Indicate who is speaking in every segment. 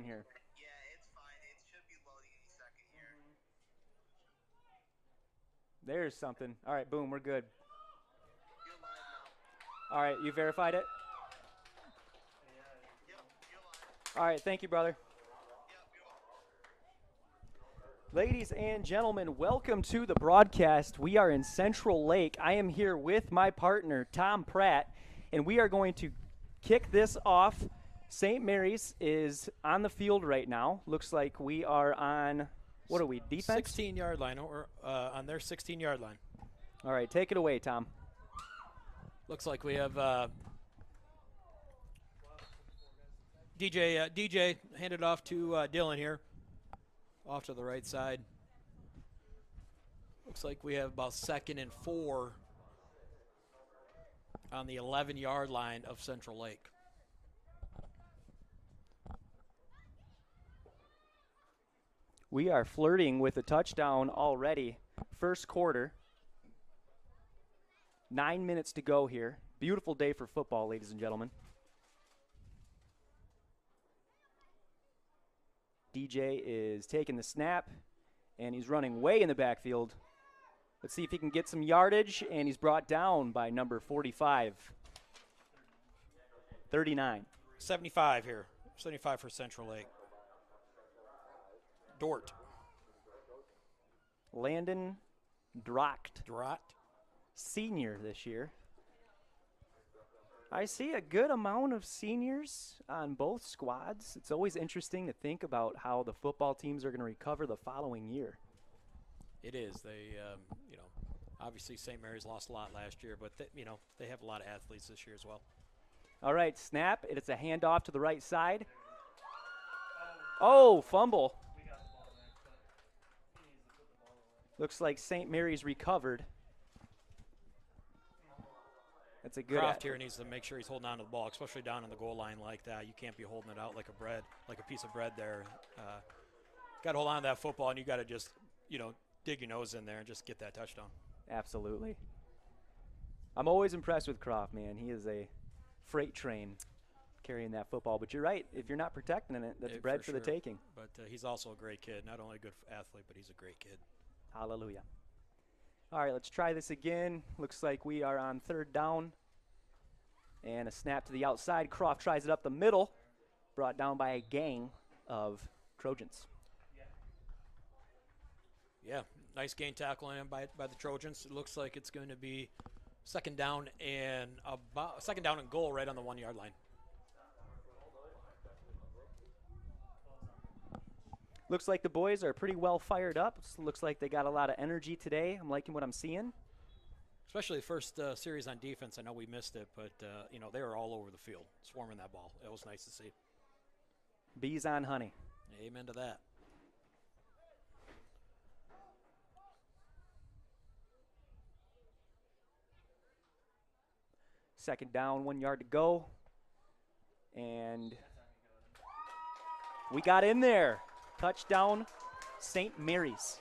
Speaker 1: on here?
Speaker 2: Yeah, it's fine. It should be loading any second here.
Speaker 1: There's something. All right, boom, we're good.
Speaker 2: You're live now.
Speaker 1: All right, you verified it?
Speaker 2: Yep, you're live.
Speaker 1: All right, thank you, brother.
Speaker 2: Yep, you're welcome.
Speaker 1: Ladies and gentlemen, welcome to the broadcast. We are in Central Lake. I am here with my partner, Tom Pratt, and we are going to kick this off. St. Mary's is on the field right now. Looks like we are on, what are we, defense?
Speaker 3: 16-yard line, or on their 16-yard line.
Speaker 1: All right, take it away, Tom.
Speaker 3: Looks like we have DJ handed off to Dylan here, off to the right side. Looks like we have about 2nd and 4 on the 11-yard line of Central Lake.
Speaker 1: We are flirting with a touchdown already. First quarter. 9 minutes to go here. Beautiful day for football, ladies and gentlemen. DJ is taking the snap, and he's running way in the backfield. Let's see if he can get some yardage, and he's brought down by number 45. 39.
Speaker 3: 75 here. 75 for Central Lake. Dort.
Speaker 1: Landon Dracht.
Speaker 3: Drott.
Speaker 1: Senior this year. I see a good amount of seniors on both squads. It's always interesting to think about how the football teams are going to recover the following year.
Speaker 3: It is. They, obviously St. Mary's lost a lot last year, but, they have a lot of athletes this year as well.
Speaker 1: All right, snap. It's a handoff to the right side. Oh, fumble. Looks like St. Mary's recovered. That's a good.
Speaker 3: Croft here needs to make sure he's holding on to the ball, especially down in the goal line like that. You can't be holding it out like a piece of bread there. Got to hold on to that football, and you got to just, dig your nose in there and just get that touchdown.
Speaker 1: Absolutely. I'm always impressed with Croft, man. He is a freight train carrying that football. But you're right. If you're not protecting it, that's bread for the taking.
Speaker 3: But he's also a great kid. Not only a good athlete, but he's a great kid.
Speaker 1: Hallelujah. All right, let's try this again. Looks like we are on 3rd down. And a snap to the outside. Croft tries it up the middle. Brought down by a gang of Trojans.
Speaker 3: Yeah, nice gain tackling by the Trojans. It looks like it's going to be second down and goal right on the 1-yard line.
Speaker 1: Looks like the boys are pretty well fired up. Looks like they got a lot of energy today. I'm liking what I'm seeing.
Speaker 3: Especially the first series on defense. I know we missed it, but, they were all over the field, swarming that ball. It was nice to see.
Speaker 1: Bees on honey.
Speaker 3: Amen to that.
Speaker 1: Second down, 1 yard to go. And we got in there. Touchdown, St. Mary's.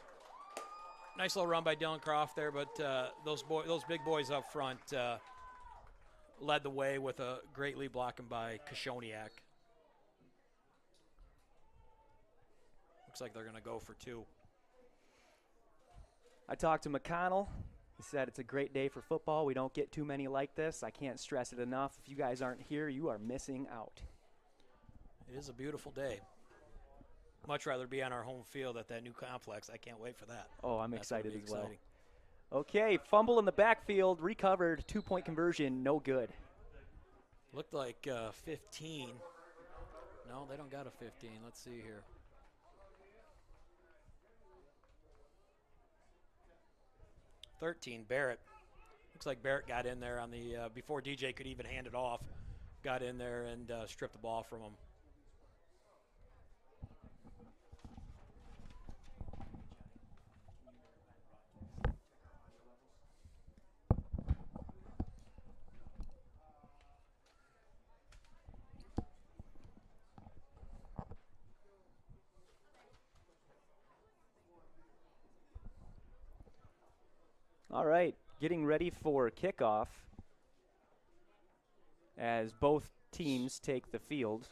Speaker 3: Nice little run by Dylan Croft there, but those big boys up front led the way with a great lead blocking by Kashoniak. Looks like they're going to go for 2.
Speaker 1: I talked to McConnell. He said it's a great day for football. We don't get too many like this. I can't stress it enough. If you guys aren't here, you are missing out.
Speaker 3: It is a beautiful day. Much rather be on our home field at that new complex. I can't wait for that.
Speaker 1: Oh, I'm excited as well. Okay, fumble in the backfield, recovered, 2-point conversion, no good.
Speaker 3: Looked like 15. No, they don't got a 15. Let's see here. Barrett. Looks like Barrett got in there on the before DJ could even hand it off. Got in there and stripped the ball from him.
Speaker 1: All right, getting ready for kickoff as both teams take the field.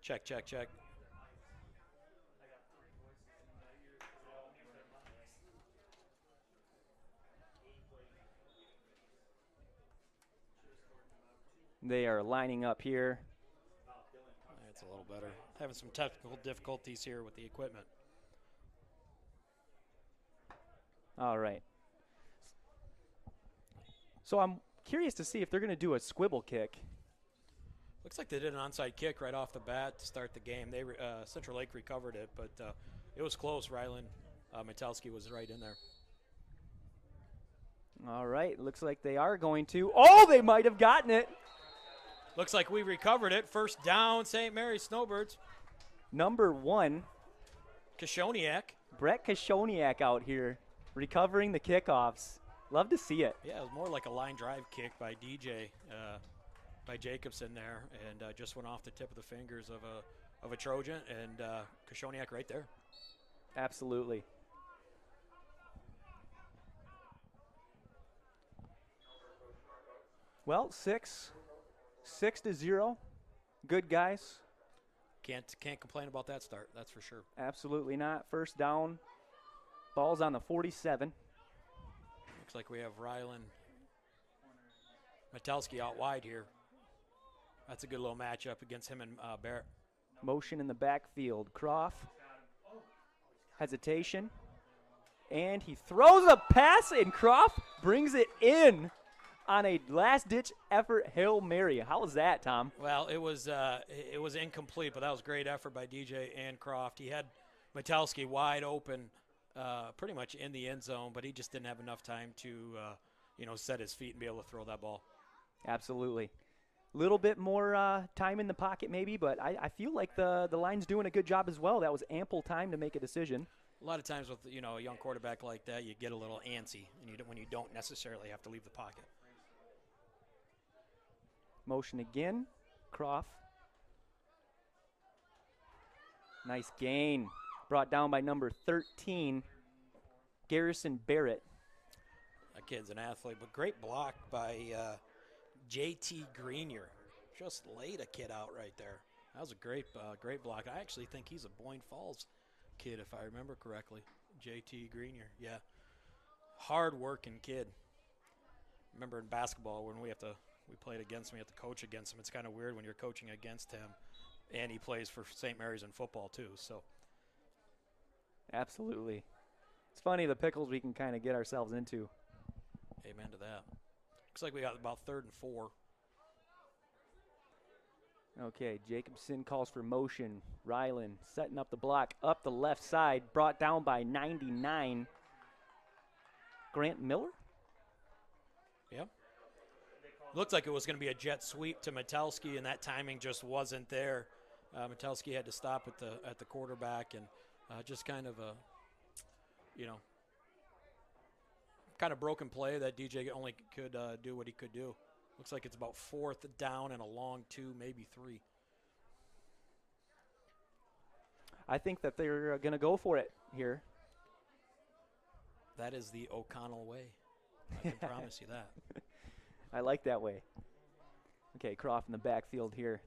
Speaker 3: Check, check, check.
Speaker 1: They are lining up here.
Speaker 3: That's a little better. Having some technical difficulties here with the equipment.
Speaker 1: All right. So I'm curious to see if they're going to do a squibble kick.
Speaker 3: Looks like they did an onside kick right off the bat to start the game. They Central Lake recovered it, but it was close. Rylan Metalski was right in there.
Speaker 1: All right. Looks like they are going to. Oh, they might have gotten it.
Speaker 3: Looks like we recovered it. First down, St. Mary's Snowbirds.
Speaker 1: Number 1,
Speaker 3: Kashoniak.
Speaker 1: Brett Kashoniak out here recovering the kickoffs. Love to see it.
Speaker 3: Yeah, it was more like a line drive kick by DJ, by Jacobson there, and just went off the tip of the fingers of a Trojan, and Kashoniak right there.
Speaker 1: Absolutely. Well, 6-0. Good guys.
Speaker 3: Can't complain about that start, that's for sure.
Speaker 1: Absolutely not. First down. Ball's on the 47.
Speaker 3: Looks like we have Rylan Metalski out wide here. That's a good little matchup against him and Barrett.
Speaker 1: Motion in the backfield. Croft. Hesitation. And he throws a pass, and Croft brings it in on a last-ditch effort Hail Mary. How was that, Tom?
Speaker 3: Well, it was incomplete, but that was great effort by DJ and Croft. He had Metalski wide open, pretty much in the end zone, but he just didn't have enough time to, set his feet and be able to throw that ball.
Speaker 1: Absolutely. A little bit more time in the pocket maybe, but I feel like the line's doing a good job as well. That was ample time to make a decision.
Speaker 3: A lot of times with a young quarterback like that, you get a little antsy when you don't necessarily have to leave the pocket.
Speaker 1: Motion again. Croft. Nice gain. Brought down by number 13, Garrison Barrett.
Speaker 3: That kid's an athlete, but great block by J.T. Greenier. Just laid a kid out right there. That was a great block. I actually think he's a Boyne Falls kid, if I remember correctly. J.T. Greenier, yeah. Hard-working kid. Remember in basketball when we played against him, we have to coach against him. It's kind of weird when you're coaching against him, and he plays for St. Mary's in football too. So,
Speaker 1: absolutely, it's funny the pickles we can kind of get ourselves into.
Speaker 3: Amen to that. Looks like we got about 3rd and 4.
Speaker 1: Okay, Jacobson calls for motion. Rylan setting up the block up the left side, brought down by 99. Grant Miller?
Speaker 3: Yep. Looked like it was going to be a jet sweep to Metalski, and that timing just wasn't there. Metalski had to stop at the quarterback, and just kind of a, kind of broken play that DJ only could do what he could do. Looks like it's about 4th down and a long 2, maybe 3.
Speaker 1: I think that they're going to go for it here.
Speaker 3: That is the O'Connell way. I can promise you that.
Speaker 1: I like that way. Okay, Croft in the backfield here.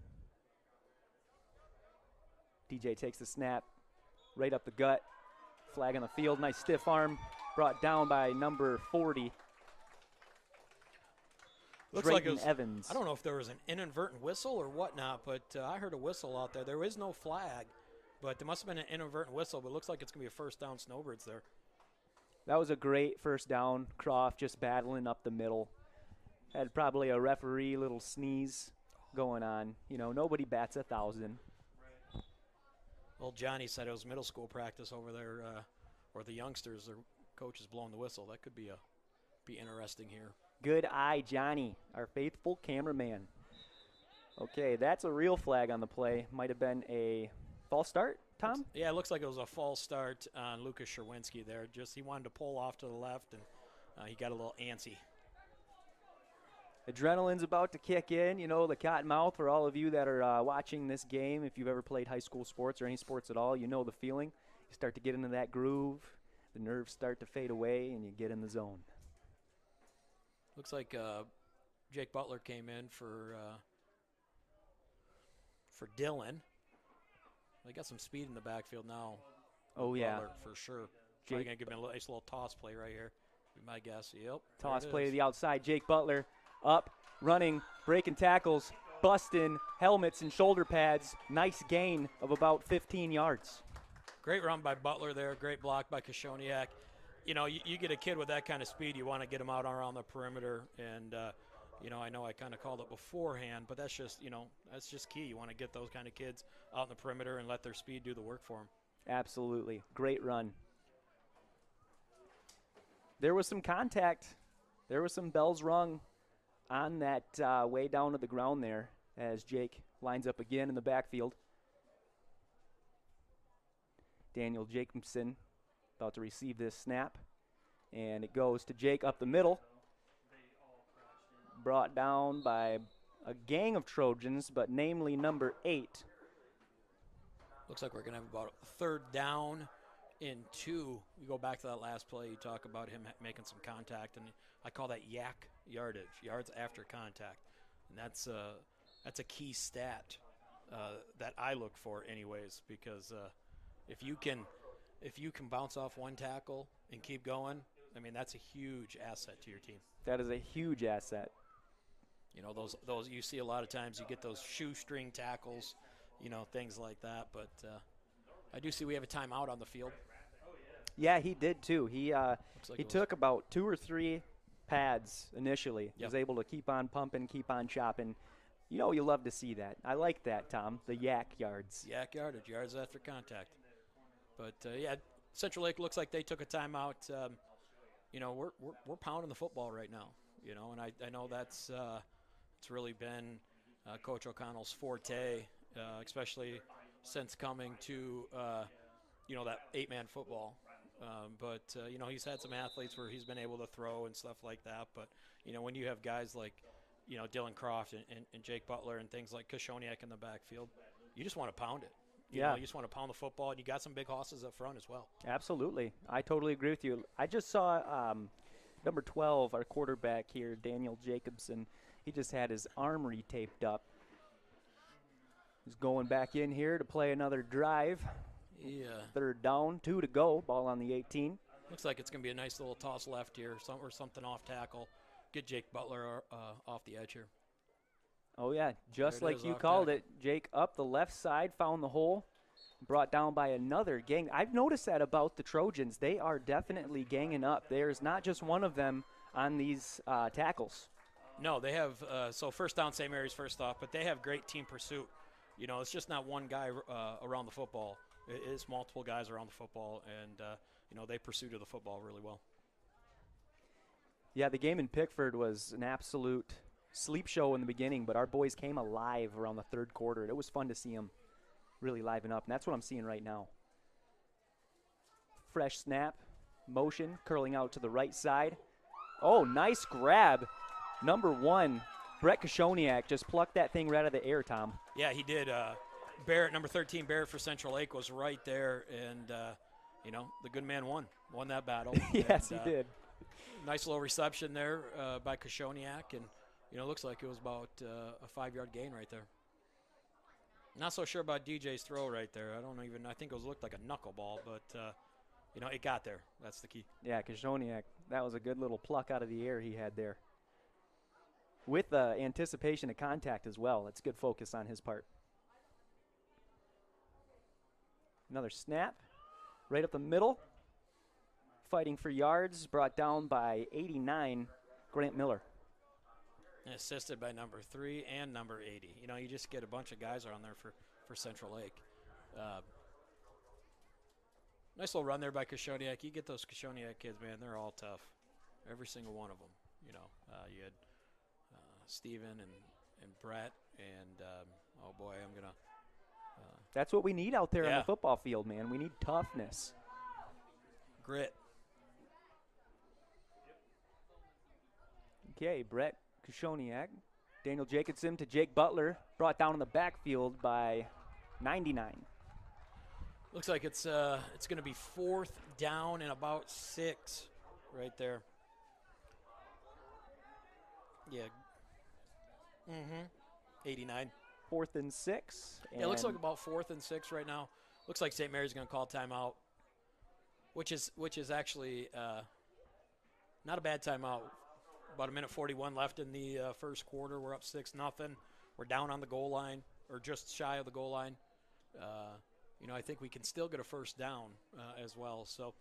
Speaker 1: DJ takes the snap, right up the gut. Flag on the field, nice stiff arm. Brought down by number 40.
Speaker 3: Looks
Speaker 1: Drayton
Speaker 3: like it was,
Speaker 1: Evans.
Speaker 3: I don't know if there was an inadvertent whistle or whatnot, but I heard a whistle out there. There is no flag, but there must have been an inadvertent whistle, but it looks like it's going to be a first down Snowbirds there.
Speaker 1: That was a great first down. Croft just battling up the middle. Had probably a referee little sneeze going on. Nobody bats 1,000.
Speaker 3: Well, Johnny said it was middle school practice over there, or the youngsters, their coach is blowing the whistle. That could be interesting here.
Speaker 1: Good eye, Johnny, our faithful cameraman. Okay, that's a real flag on the play. Might have been a false start, Tom?
Speaker 3: Yeah, it looks like it was a false start on Lucas Sherwinski there. Just he wanted to pull off to the left, and he got a little antsy.
Speaker 1: Adrenaline's about to kick in, the cotton mouth for all of you that are watching this game. If you've ever played high school sports or any sports at all, you know the feeling. You start to get into that groove, the nerves start to fade away, and you get in the zone.
Speaker 3: Looks like Jake Butler came in for Dylan. They got some speed in the backfield now.
Speaker 1: Oh, yeah.
Speaker 3: Butler, for sure. Probably
Speaker 1: Jake,
Speaker 3: going to give me a nice little toss play right here. Be my guess. Yep.
Speaker 1: toss
Speaker 3: there it
Speaker 1: play to
Speaker 3: is.
Speaker 1: the outside. Jake Butler up, running, breaking tackles, busting helmets and shoulder pads. Nice gain of about 15 yards.
Speaker 3: Great run by Butler there. Great block by Kishoniak. You know, you get a kid with that kind of speed, you want to get him out around the perimeter. And, you know I kind of called it beforehand, but that's just, that's just key. You want to get those kind of kids out in the perimeter and let their speed do the work for them.
Speaker 1: Absolutely. Great run. There was some contact. There was some bells rung on that way down to the ground there as Jake lines up again in the backfield. Daniel Jacobson about to receive this snap. And it goes to Jake up the middle. Brought down by a gang of Trojans, but namely number 8.
Speaker 3: Looks like we're going to have about a 3rd down in 2. You go back to that last play, you talk about him making some contact, and I call that yak yardage, yards after contact. And that's a key stat that I look for anyways, because if you can bounce off one tackle and keep going, I mean, that's a huge asset to your team.
Speaker 1: That is a huge asset.
Speaker 3: You know, those you see a lot of times. You get those shoestring tackles, things like that. But I do see we have a timeout on the field.
Speaker 1: Yeah, he did too. He
Speaker 3: Like
Speaker 1: he took about 2 or 3 pads initially.
Speaker 3: Yep.
Speaker 1: Was able to keep on pumping, keep on chopping. You love to see that. I like that, Tom. The yak yards.
Speaker 3: Yak yardage, yards after contact. But yeah, Central Lake looks like they took a timeout. We're pounding the football right now. And I know that's it's really been Coach O'Connell's forte, especially since coming to that 8-man football. But he's had some athletes where he's been able to throw and stuff like that. But when you have guys like Dylan Croft and Jake Butler and things like Kishoniak in the backfield, you just want to pound it. You just want to pound the football, and you got some big hosses up front as well.
Speaker 1: Absolutely. I totally agree with you. I just saw number 12, our quarterback here, Daniel Jacobson. He just had his arm retaped up. He's going back in here to play another drive.
Speaker 3: Yeah.
Speaker 1: 3rd down, 2 to go. Ball on the 18.
Speaker 3: Looks like it's going to be a nice little toss left here, or something off tackle. Get Jake Butler off the edge here.
Speaker 1: Oh, yeah, just
Speaker 3: There it
Speaker 1: like
Speaker 3: is,
Speaker 1: you
Speaker 3: off
Speaker 1: called
Speaker 3: tackle.
Speaker 1: it. Jake up the left side, found the hole, brought down by another gang. I've noticed that about the Trojans. They are definitely ganging up. There's not just one of them on these tackles.
Speaker 3: No, they have so first down, St. Mary's first off, but they have great team pursuit. It's just not one guy around the football. It's multiple guys around the football, and they pursue to the football really well.
Speaker 1: Yeah, the game in Pickford was an absolute sleep show in the beginning, but our boys came alive around the 3rd quarter. It was fun to see them really liven up, and that's what I'm seeing right now. Fresh snap, motion, curling out to the right side. Oh, nice grab. Number 1, Brett Kishoniak just plucked that thing right out of the air, Tom.
Speaker 3: Yeah, he did. Barrett, number 13, Barrett for Central Lake was right there, and the good man won that battle.
Speaker 1: Yes,
Speaker 3: And,
Speaker 1: he did.
Speaker 3: Nice little reception there by Kishoniak, and looks like it was about a 5-yard gain right there. Not so sure about DJ's throw right there. I think it looked like a knuckleball, but it got there. That's the key.
Speaker 1: Yeah, Kishoniak, that was a good little pluck out of the air he had there. With anticipation of contact as well. It's good focus on his part. Another snap, right up the middle. Fighting for yards, brought down by 89, Grant Miller.
Speaker 3: And assisted by number 3 and number 80. You just get a bunch of guys around there for Central Lake. Nice little run there by Kishoniak. You get those Kishoniak kids, man, they're all tough. Every single one of them. You had Steven and Brett, and oh boy, I'm going to.
Speaker 1: That's what we need out there on
Speaker 3: Yeah.
Speaker 1: the football field, man. We need toughness.
Speaker 3: Grit.
Speaker 1: Okay, Brett Kishoniak. Daniel Jacobson to Jake Butler, brought down in the backfield by 99.
Speaker 3: Looks like it's going to be 4th down and about 6 right there. Yeah. 89.
Speaker 1: 4th and 6.
Speaker 3: Yeah, it looks like
Speaker 1: and
Speaker 3: about 4th and 6 right now. Looks like St. Mary's going to call timeout, which is actually not a bad timeout. About a minute 41 left in the first quarter. We're up 6-0. We're down on the goal line, or just shy of the goal line. I think we can still get a first down as well. So,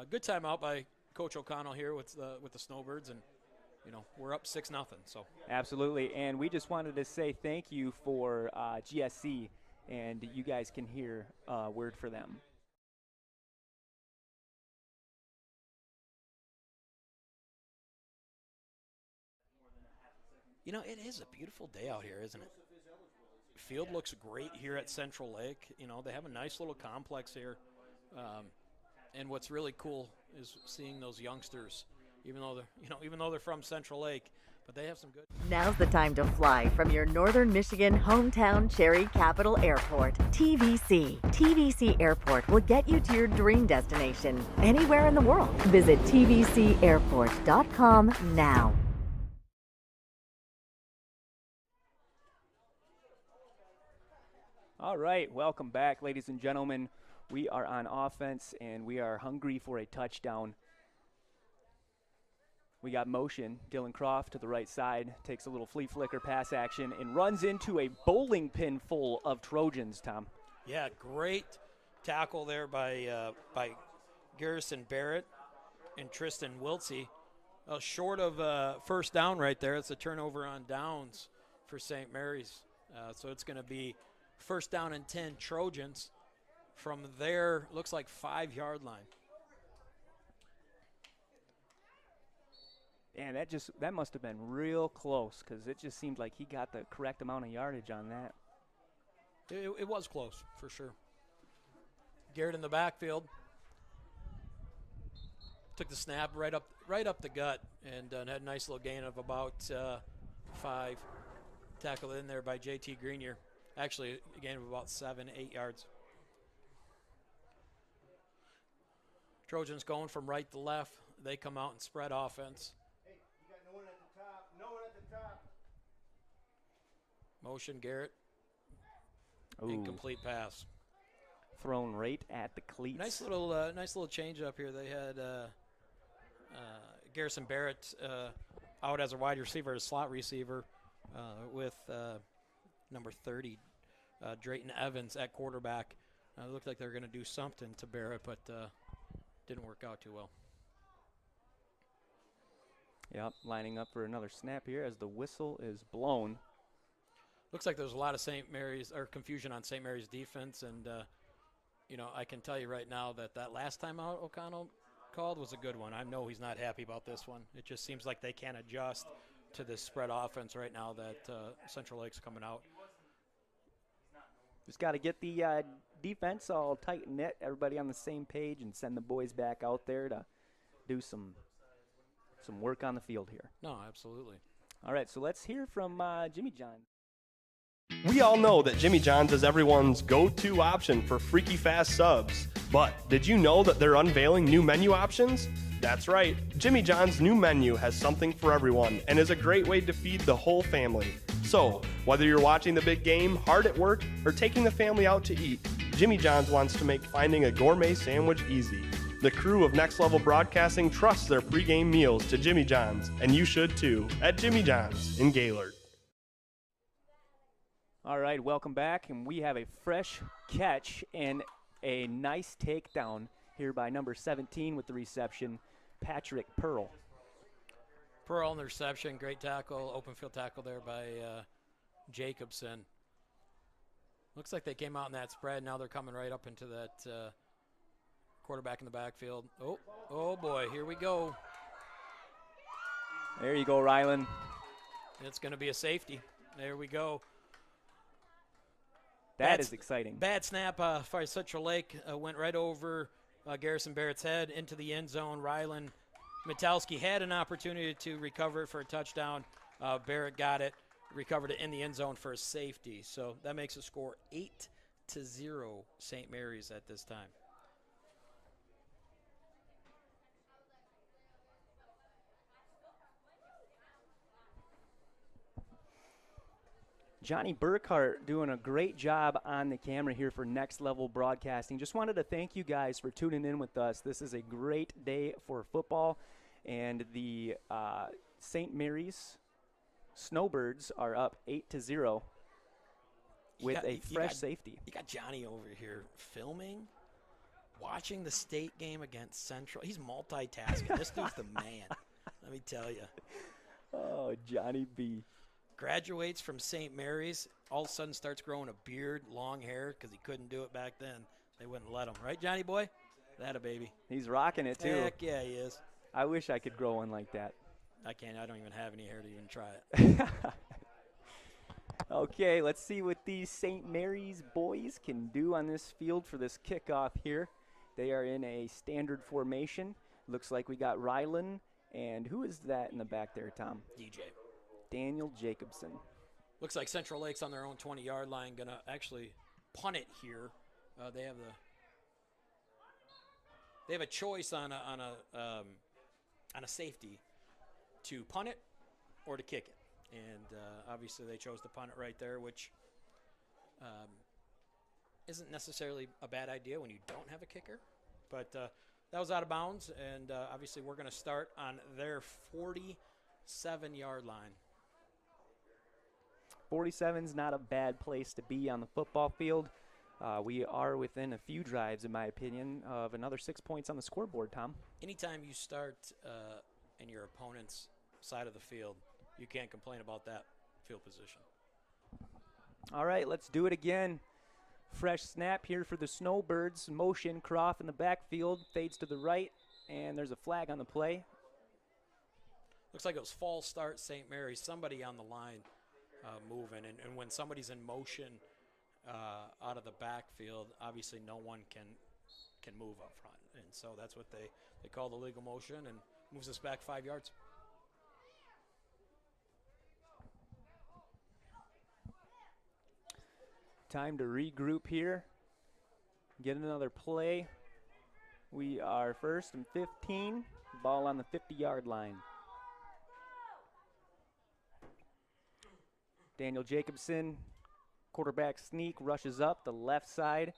Speaker 3: good timeout by Coach O'Connell here with the Snowbirds, and we're up 6-0. So
Speaker 1: absolutely. And we just wanted to say thank you for GSC, and you guys can hear a word for them.
Speaker 3: It is a beautiful day out here, isn't it? Field looks great here at Central Lake. They have a nice little complex here. And what's really cool is seeing those youngsters, even though they're from Central Lake, but they have some good.
Speaker 4: Now's the time to fly from your Northern Michigan hometown Cherry Capital Airport, TVC. TVC Airport will get you to your dream destination anywhere in the world. Visit tvcairport.com now.
Speaker 1: All right, welcome back, ladies and gentlemen. We are on offense, and we are hungry for a touchdown. We got motion. Dylan Croft to the right side, takes a little flea flicker pass action, and runs into a bowling pin full of Trojans, Tom.
Speaker 3: Yeah, great tackle there by Garrison Barrett and Tristan Wiltsey. Short of first down right there. It's a turnover on downs for St. Mary's. So it's going to be first down and 10 Trojans from their, looks like 5-yard line.
Speaker 1: And that must have been real close, because it just seemed like he got the correct amount of yardage on that.
Speaker 3: It was close, for sure. Garrett in the backfield. Took the snap right up the gut, and had a nice little gain of about 5. Tackled in there by J.T. Greenier. Actually, a gain of about 7-8 yards. Trojans going from right to left. They come out and spread offense.
Speaker 2: Hey, you got no one at the top. No one at the top.
Speaker 3: Motion, Garrett.
Speaker 1: Ooh.
Speaker 3: Incomplete pass.
Speaker 1: Thrown right at the cleats.
Speaker 3: Nice little change up here. They had Garrison Barrett out as a wide receiver, a slot receiver, with number 30, Drayton Evans at quarterback. It looked like they were going to do something to Barrett, but didn't work out too well.
Speaker 1: Yep, lining up for another snap here as the whistle is blown.
Speaker 3: Looks like there's a lot of St. Mary's, or confusion on St. Mary's defense, and I can tell you right now that last time out O'Connell called was a good one. I know he's not happy about this one. It just seems like they can't adjust to this spread offense right now that Central Lake's coming out.
Speaker 1: Just got to get the defense all tight and knit, everybody on the same page, and send the boys back out there to do some work on the field here.
Speaker 3: No, absolutely.
Speaker 1: All right, so let's hear from Jimmy John.
Speaker 5: We all know that Jimmy John's is everyone's go-to option for freaky fast subs. But did you know that they're unveiling new menu options? That's right, Jimmy John's new menu has something for everyone and is a great way to feed the whole family. So, whether you're watching the big game, hard at work, or taking the family out to eat, Jimmy John's wants to make finding a gourmet sandwich easy. The crew of Next Level Broadcasting trusts their pregame meals to Jimmy John's, and you should too, at Jimmy John's in Gaylord.
Speaker 1: All right, welcome back, and we have a fresh catch and a nice takedown here by number 17 with the reception, Patrick Pearl.
Speaker 3: Pearl on the reception, great tackle, open field tackle there by Jacobson. Looks like they came out in that spread. Now they're coming right up into that quarterback in the backfield. Oh boy, here we go.
Speaker 1: There you go, Rylan.
Speaker 3: It's going to be a safety. There we go.
Speaker 1: That is exciting.
Speaker 3: Bad snap for Central Lake. Went right over Garrison Barrett's head into the end zone. Rylan Metalski had an opportunity to recover it for a touchdown. Barrett got it, recovered it in the end zone for a safety. So that makes the score 8-0 St. Mary's at this time.
Speaker 1: Johnny Burkhart doing a great job on the camera here for Next Level Broadcasting. Just wanted to thank you guys for tuning in with us. This is a great day for football, and the St. Mary's Snowbirds are up 8-0 with a fresh safety.
Speaker 3: You got Johnny over here filming, watching the state game against Central. He's multitasking. This dude's the man, let me tell you.
Speaker 1: Oh, Johnny B.
Speaker 3: Graduates from St. Mary's, all of a sudden starts growing a beard, long hair, because he couldn't do it back then. They wouldn't let him. Right, Johnny boy? That a baby.
Speaker 1: He's rocking it, too.
Speaker 3: Heck yeah, he is.
Speaker 1: I wish I could grow one like that.
Speaker 3: I can't. I don't even have any hair to even try it.
Speaker 1: Okay, let's see what these St. Mary's boys can do on this field for this kickoff here. They are in a standard formation. Looks like we got Rylan, and who is that in the back there, Tom?
Speaker 3: DJ.
Speaker 1: Daniel Jacobson.
Speaker 3: Looks like Central Lake's on their own 20-yard line, going to actually punt it here. They have a choice on a safety to punt it or to kick it, and obviously they chose to punt it right there, which isn't necessarily a bad idea when you don't have a kicker, but that was out of bounds, and obviously we're going to start on their 47-yard line.
Speaker 1: 47's not a bad place to be on the football field. We are within a few drives, in my opinion, of another 6 points on the scoreboard, Tom.
Speaker 3: Anytime you start in your opponent's side of the field, you can't complain about that field position.
Speaker 1: All right, let's do it again. Fresh snap here for the Snowbirds. Motion, Croft in the backfield, fades to the right, and there's a flag on the play.
Speaker 3: Looks like it was false start St. Mary's. Somebody on the line moving, and when somebody's in motion out of the backfield, obviously no one can move up front, and so that's what they call the legal motion, and moves us back 5 yards.
Speaker 1: Time to regroup here, get another play. We are first and 15, ball on the 50-yard line. Daniel Jacobson, quarterback sneak, rushes up the left side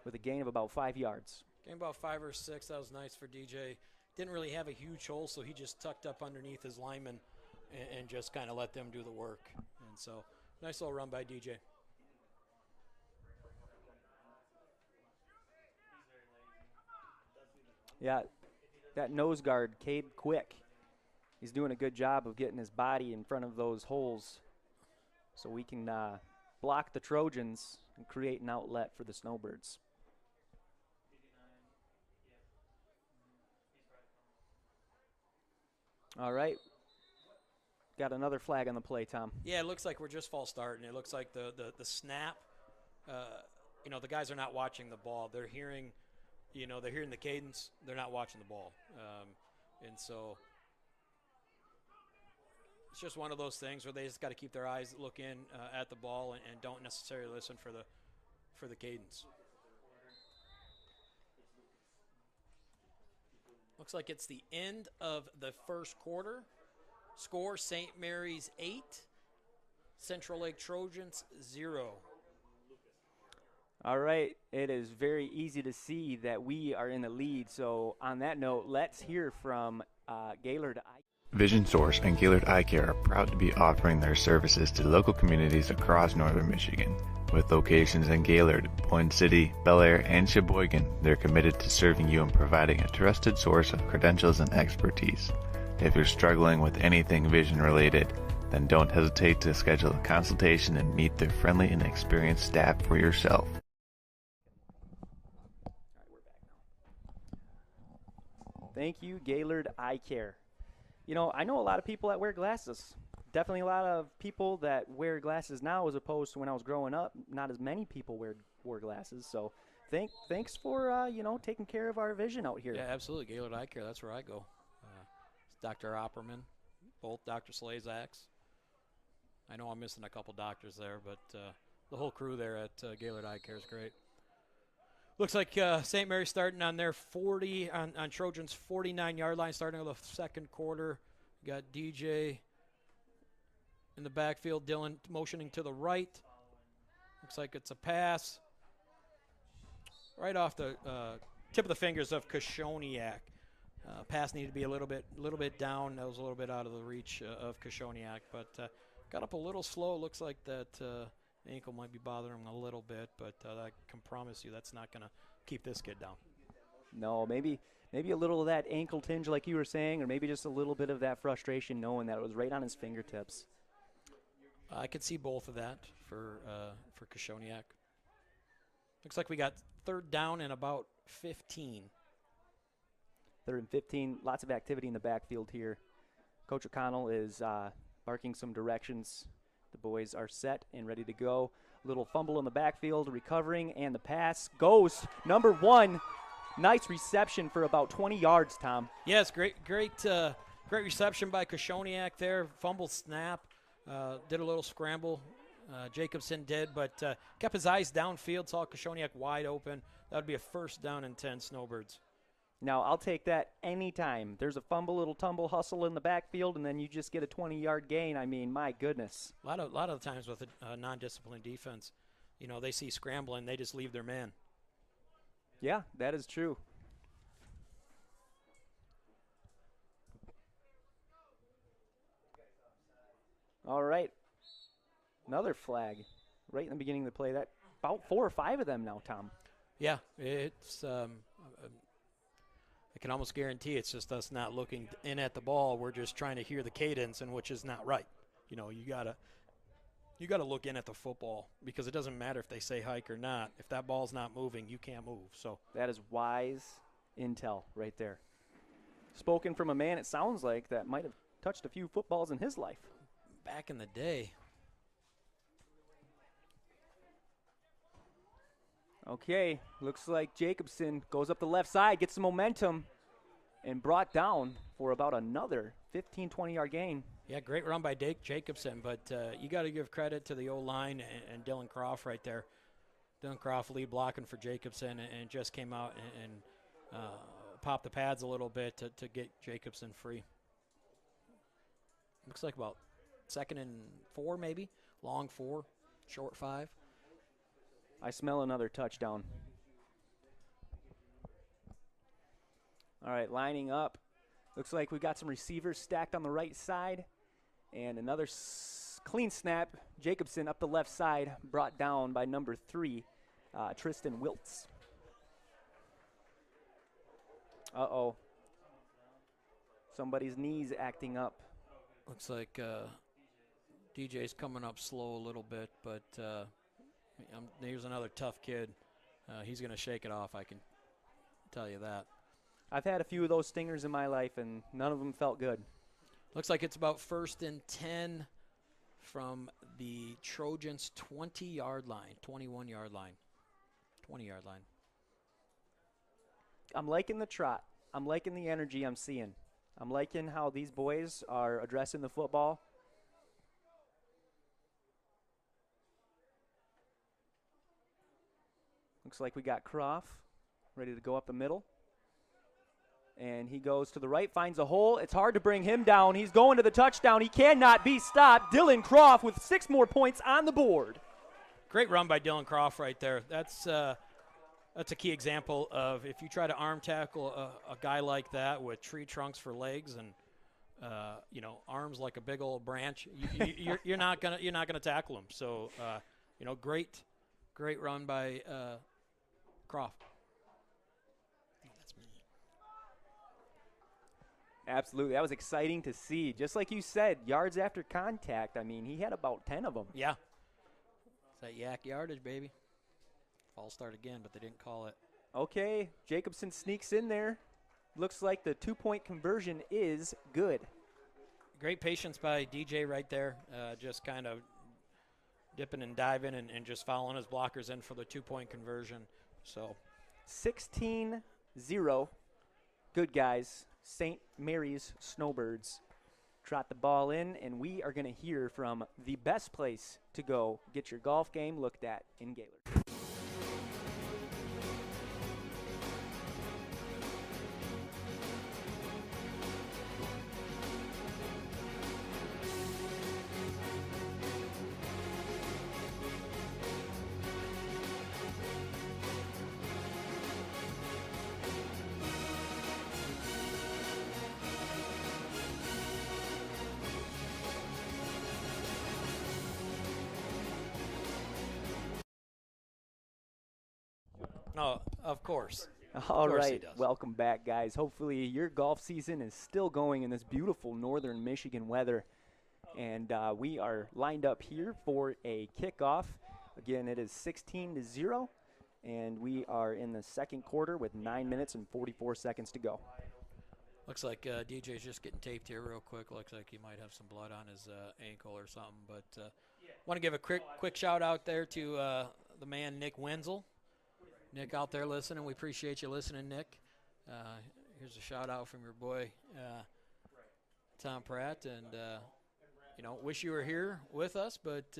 Speaker 1: with a gain of about 5 yards.
Speaker 3: Gain about 5 or 6. That was nice for DJ. Didn't really have a huge hole, so he just tucked up underneath his lineman and just kind of let them do the work. And so, nice little run by DJ.
Speaker 1: Yeah, that nose guard, Cade Quick, he's doing a good job of getting his body in front of those holes so we can block the Trojans and create an outlet for the Snowbirds. All right. Got another flag on the play, Tom.
Speaker 3: Yeah, it looks like we're just false starting. It looks like the snap, the guys are not watching the ball. They're hearing, they're hearing the cadence. They're not watching the ball. And so it's just one of those things where they just got to keep their eyes looking at the ball and don't necessarily listen for the cadence. Looks like it's the end of the first quarter. Score, St. Mary's 8, Central Lake Trojans 0.
Speaker 1: All right, it is very easy to see that we are in the lead. So on that note, let's hear from Gaylord.
Speaker 6: Vision Source and Gaylord Eye Care are proud to be offering their services to local communities across northern Michigan. With locations in Gaylord, Point City, Bel Air, and Sheboygan, they're committed to serving you and providing a trusted source of credentials and expertise. If you're struggling with anything vision related, then don't hesitate to schedule a consultation and meet their friendly and experienced staff for yourself.
Speaker 1: Thank you, Gaylord Eye Care. I know a lot of people that wear glasses. Definitely a lot of people that wear glasses now as opposed to when I was growing up. Not as many people wore glasses. So thanks for, taking care of our vision out here.
Speaker 3: Yeah, absolutely. Gaylord Eye Care, that's where I go. Dr. Opperman, both Dr. Slazaks. I know I'm missing a couple doctors there, but the whole crew there at Gaylord Eye Care is great. Looks like St. Mary's starting on their on Trojans' 49-yard line, starting of the second quarter. Got DJ in the backfield. Dylan motioning to the right. Looks like it's a pass. Right off the tip of the fingers of Koshoniak. Pass needed to be a little bit down. That was a little bit out of the reach of Koshoniak, but got up a little slow. Looks like that ankle might be bothering him a little bit, but I can promise you that's not going to keep this kid down.
Speaker 1: No, maybe a little of that ankle tinge like you were saying, or maybe just a little bit of that frustration knowing that it was right on his fingertips.
Speaker 3: I could see both of that for Koshoniak. Looks like we got 3rd down and about 15.
Speaker 1: 3rd and 15, lots of activity in the backfield here. Coach O'Connell is barking some directions. The boys are set and ready to go. Little fumble in the backfield, recovering, and the pass goes. Number 1, nice reception for about 20 yards, Tom.
Speaker 3: Yes, great reception by Koshoniak there. Fumble snap, did a little scramble. Jacobson did, but kept his eyes downfield, saw Koshoniak wide open. That would be a 1st down and 10 Snowbirds.
Speaker 1: Now, I'll take that anytime. There's a fumble, little tumble, hustle in the backfield, and then you just get a 20-yard gain. I mean, my goodness.
Speaker 3: A lot of the times with a non-disciplined defense, they see scrambling, they just leave their man.
Speaker 1: Yeah, that is true. All right. Another flag right in the beginning of the play. That about 4 or 5 of them now, Tom.
Speaker 3: Yeah, it's I can almost guarantee it's just us not looking in at the ball. We're just trying to hear the cadence, and which is not right. You gotta look in at the football, because it doesn't matter if they say hike or not. If that ball's not moving, you can't move. So
Speaker 1: that is wise intel right there. Spoken from a man, it sounds like, that might have touched a few footballs in his life.
Speaker 3: Back in the day.
Speaker 1: Okay, looks like Jacobson goes up the left side, gets some momentum, and brought down for about another 15, 20-yard gain.
Speaker 3: Yeah, great run by Jacobson, but you got to give credit to the O-line and Dylan Croft right there. Dylan Croft lead blocking for Jacobson and just came out and popped the pads a little bit to get Jacobson free. Looks like about 2nd and 4 maybe, long 4, short 5.
Speaker 1: I smell another touchdown. All right, lining up. Looks like we've got some receivers stacked on the right side. And another clean snap. Jacobson up the left side, brought down by number 3, Tristan Wiltz. Uh-oh. Somebody's knees acting up.
Speaker 3: Looks like DJ's coming up slow a little bit, but here's another tough kid. He's going to shake it off, I can tell you that.
Speaker 1: I've had a few of those stingers in my life, and none of them felt good.
Speaker 3: Looks like it's about 1st and 10 from the Trojans' 20-yard line, 21-yard line, 20-yard line.
Speaker 1: I'm liking the trot. I'm liking the energy I'm seeing. I'm liking how these boys are addressing the football. Looks like we got Croft ready to go up the middle. And he goes to the right, finds a hole. It's hard to bring him down. He's going to the touchdown. He cannot be stopped. Dylan Croft with 6 more points on the board.
Speaker 3: Great run by Dylan Croft right there. That's a key example of if you try to arm tackle a guy like that with tree trunks for legs and arms like a big old branch, you're not gonna tackle him. So great run by Croft. That's me.
Speaker 1: Absolutely. That was exciting to see. Just like you said, yards after contact, I mean, he had about 10 of them.
Speaker 3: Yeah. It's that yak yardage, baby. False start again, but they didn't call it.
Speaker 1: Okay, Jacobson sneaks in there. Looks like the 2-point conversion is good.
Speaker 3: Great patience by DJ right there. Just kind of dipping and diving and just following his blockers in for the 2-point conversion. So
Speaker 1: 16-0. Good guys. St. Mary's Snowbirds trot the ball in, and we are going to hear from the best place to go get your golf game looked at in Gaylord.
Speaker 3: no, of course.
Speaker 1: All
Speaker 3: course he
Speaker 1: right,
Speaker 3: does.
Speaker 1: welcome back, guys. Hopefully your golf season is still going in this beautiful northern Michigan weather. And we are lined up here for a kickoff. Again, it is 16-0, and we are in the second quarter with 9 minutes and 44 seconds to go.
Speaker 3: Looks like DJ's just getting taped here real quick. Looks like he might have some blood on his ankle or something. But want to give a quick shout out there to the man Nick Wenzel. Nick out there listening. We appreciate you listening, Nick. Here's a shout out from your boy Tom Pratt, and wish you were here with us, but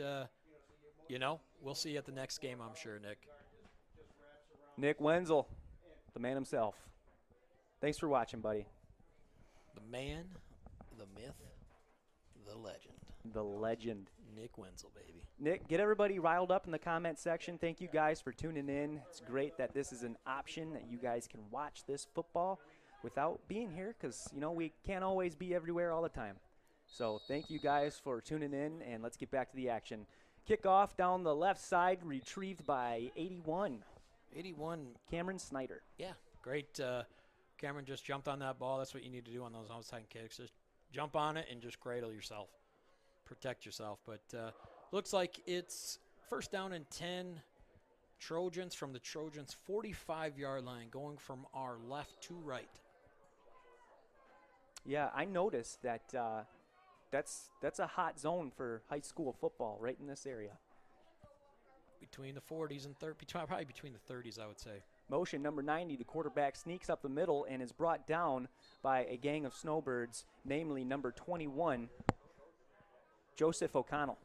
Speaker 3: we'll see you at the next game, I'm sure, Nick.
Speaker 1: Nick Wenzel, the man himself. Thanks for watching, buddy.
Speaker 3: The man, the myth, the legend.
Speaker 1: The legend.
Speaker 3: Nick Wenzel, baby.
Speaker 1: Nick, get everybody riled up in the comment section. Thank you guys for tuning in. It's great that this is an option that you guys can watch this football without being here because, we can't always be everywhere all the time. So thank you guys for tuning in, and let's get back to the action. Kickoff down the left side, retrieved by 81.
Speaker 3: 81.
Speaker 1: Cameron Snyder.
Speaker 3: Yeah, great. Cameron just jumped on that ball. That's what you need to do on those outside kicks. Just jump on it and just cradle yourself. Protect yourself. But looks like it's first down and 10. Trojans from the Trojans' 45-yard line, going from our left to right.
Speaker 1: Yeah, I noticed that that's a hot zone for high school football right in this area.
Speaker 3: Between the 40s and 30s, probably between the 30s, I would say.
Speaker 1: Motion number 90, the quarterback sneaks up the middle and is brought down by a gang of Snowbirds, namely number 21, Joseph O'Connell.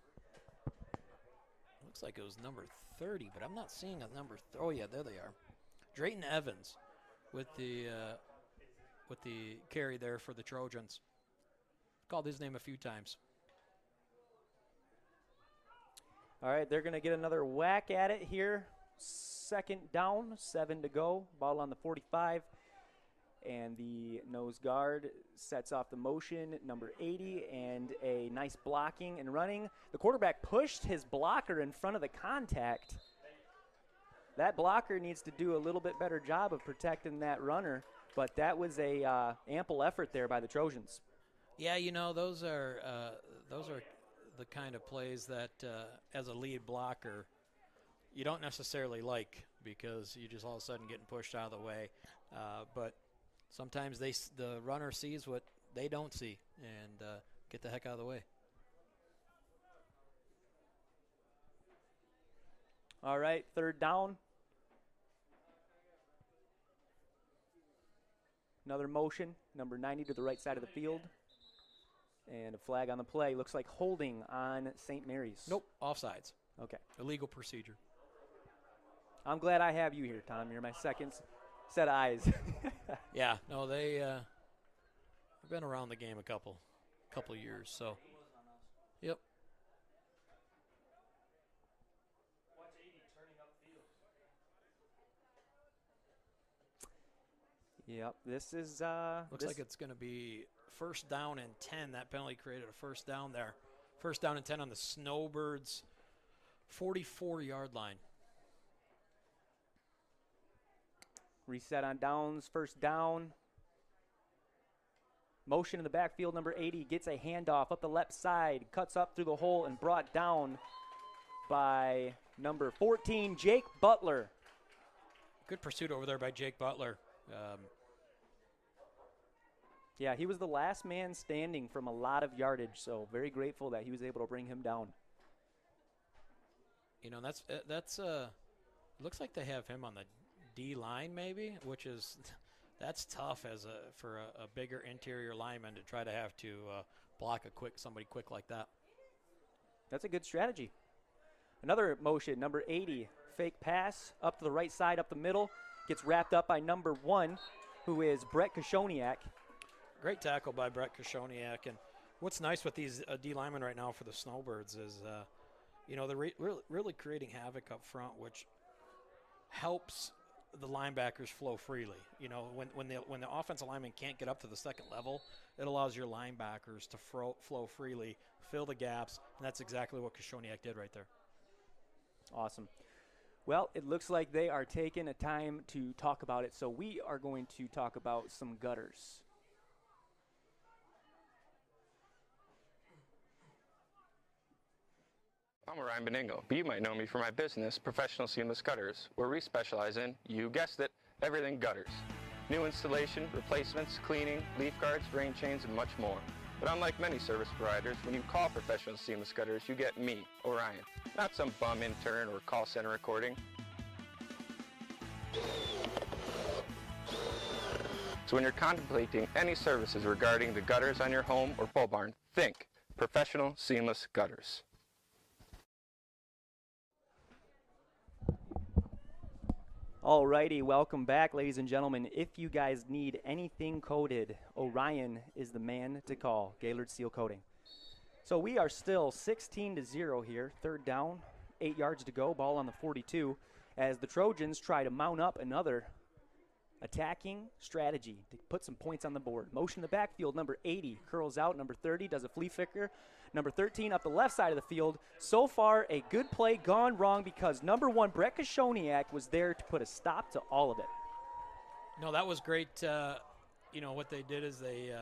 Speaker 3: Looks like it was number 30, but I'm not seeing a number. Oh yeah, there they are. Drayton Evans with the carry there for the Trojans. Called his name a few times.
Speaker 1: All right, they're going to get another whack at it here. Second down, 7 to go. Ball on the 45. And the nose guard sets off the motion, number 80, and a nice blocking and running. The quarterback pushed his blocker in front of the contact. That blocker needs to do a little bit better job of protecting that runner, but that was a ample effort there by the Trojans.
Speaker 3: Yeah, those are the kind of plays that, as a lead blocker, you don't necessarily like because you just all of a sudden getting pushed out of the way. But sometimes the runner sees what they don't see and get the heck out of the way.
Speaker 1: All right, third down. Another motion, number 90 to the right side of the field. And a flag on the play. Looks like holding on St. Mary's.
Speaker 3: Nope, offsides.
Speaker 1: Okay.
Speaker 3: Illegal procedure.
Speaker 1: I'm glad I have you here, Tom. You're my second set of eyes.
Speaker 3: Yeah, no, they've been around the game a couple years, so. Yep.
Speaker 1: Yep, this is
Speaker 3: looks like it's going to be first down and 10. That penalty created a first down there. First down and 10 on the Snowbirds' 44-yard line.
Speaker 1: Reset on downs, first down. Motion in the backfield, number 80 gets a handoff up the left side, cuts up through the hole and brought down by number 14, Jake Butler.
Speaker 3: Good pursuit over there by Jake Butler.
Speaker 1: Yeah, he was the last man standing from a lot of yardage, so very grateful that he was able to bring him down.
Speaker 3: That's looks like they have him on the D line maybe, which is that's tough for a bigger interior lineman to try to have to block somebody quick like that.
Speaker 1: That's a good strategy. Another motion, number 80, fake pass up to the right side, up the middle, gets wrapped up by number 1, who is Brett Koshoniak.
Speaker 3: Great tackle by Brett Koshoniak. And what's nice with these D linemen right now for the Snowbirds is, they're really creating havoc up front, which helps the linebackers flow freely. When the offensive lineman can't get up to the second level, it allows your linebackers to flow freely, fill the gaps, and that's exactly what Koshoniak did right there.
Speaker 1: Awesome. Well, it looks like they are taking a time to talk about it, so we are going to talk about some gutters.
Speaker 7: I'm Ryan Beningo, but you might know me for my business, Professional Seamless Gutters, where we specialize in, you guessed it, everything gutters. New installation, replacements, cleaning, leaf guards, drain chains, and much more. But unlike many service providers, when you call Professional Seamless Gutters, you get me, Orion, not some bum intern or call center recording. So when you're contemplating any services regarding the gutters on your home or pole barn, think Professional Seamless Gutters.
Speaker 1: Alrighty, welcome back, ladies and gentlemen. If you guys need anything coated, Orion is the man to call, Gaylord Seal Coating. So we are still 16-0 here, third down, 8 yards to go, ball on the 42, as the Trojans try to mount up another attacking strategy to put some points on the board. Motion in the backfield, number 80 curls out, number 30 does a flea flicker, number 13 up the left side of the field. So far, a good play gone wrong because number 1, Brett Kashoniak, was there to put a stop to all of it.
Speaker 3: No, that was great. What they did is they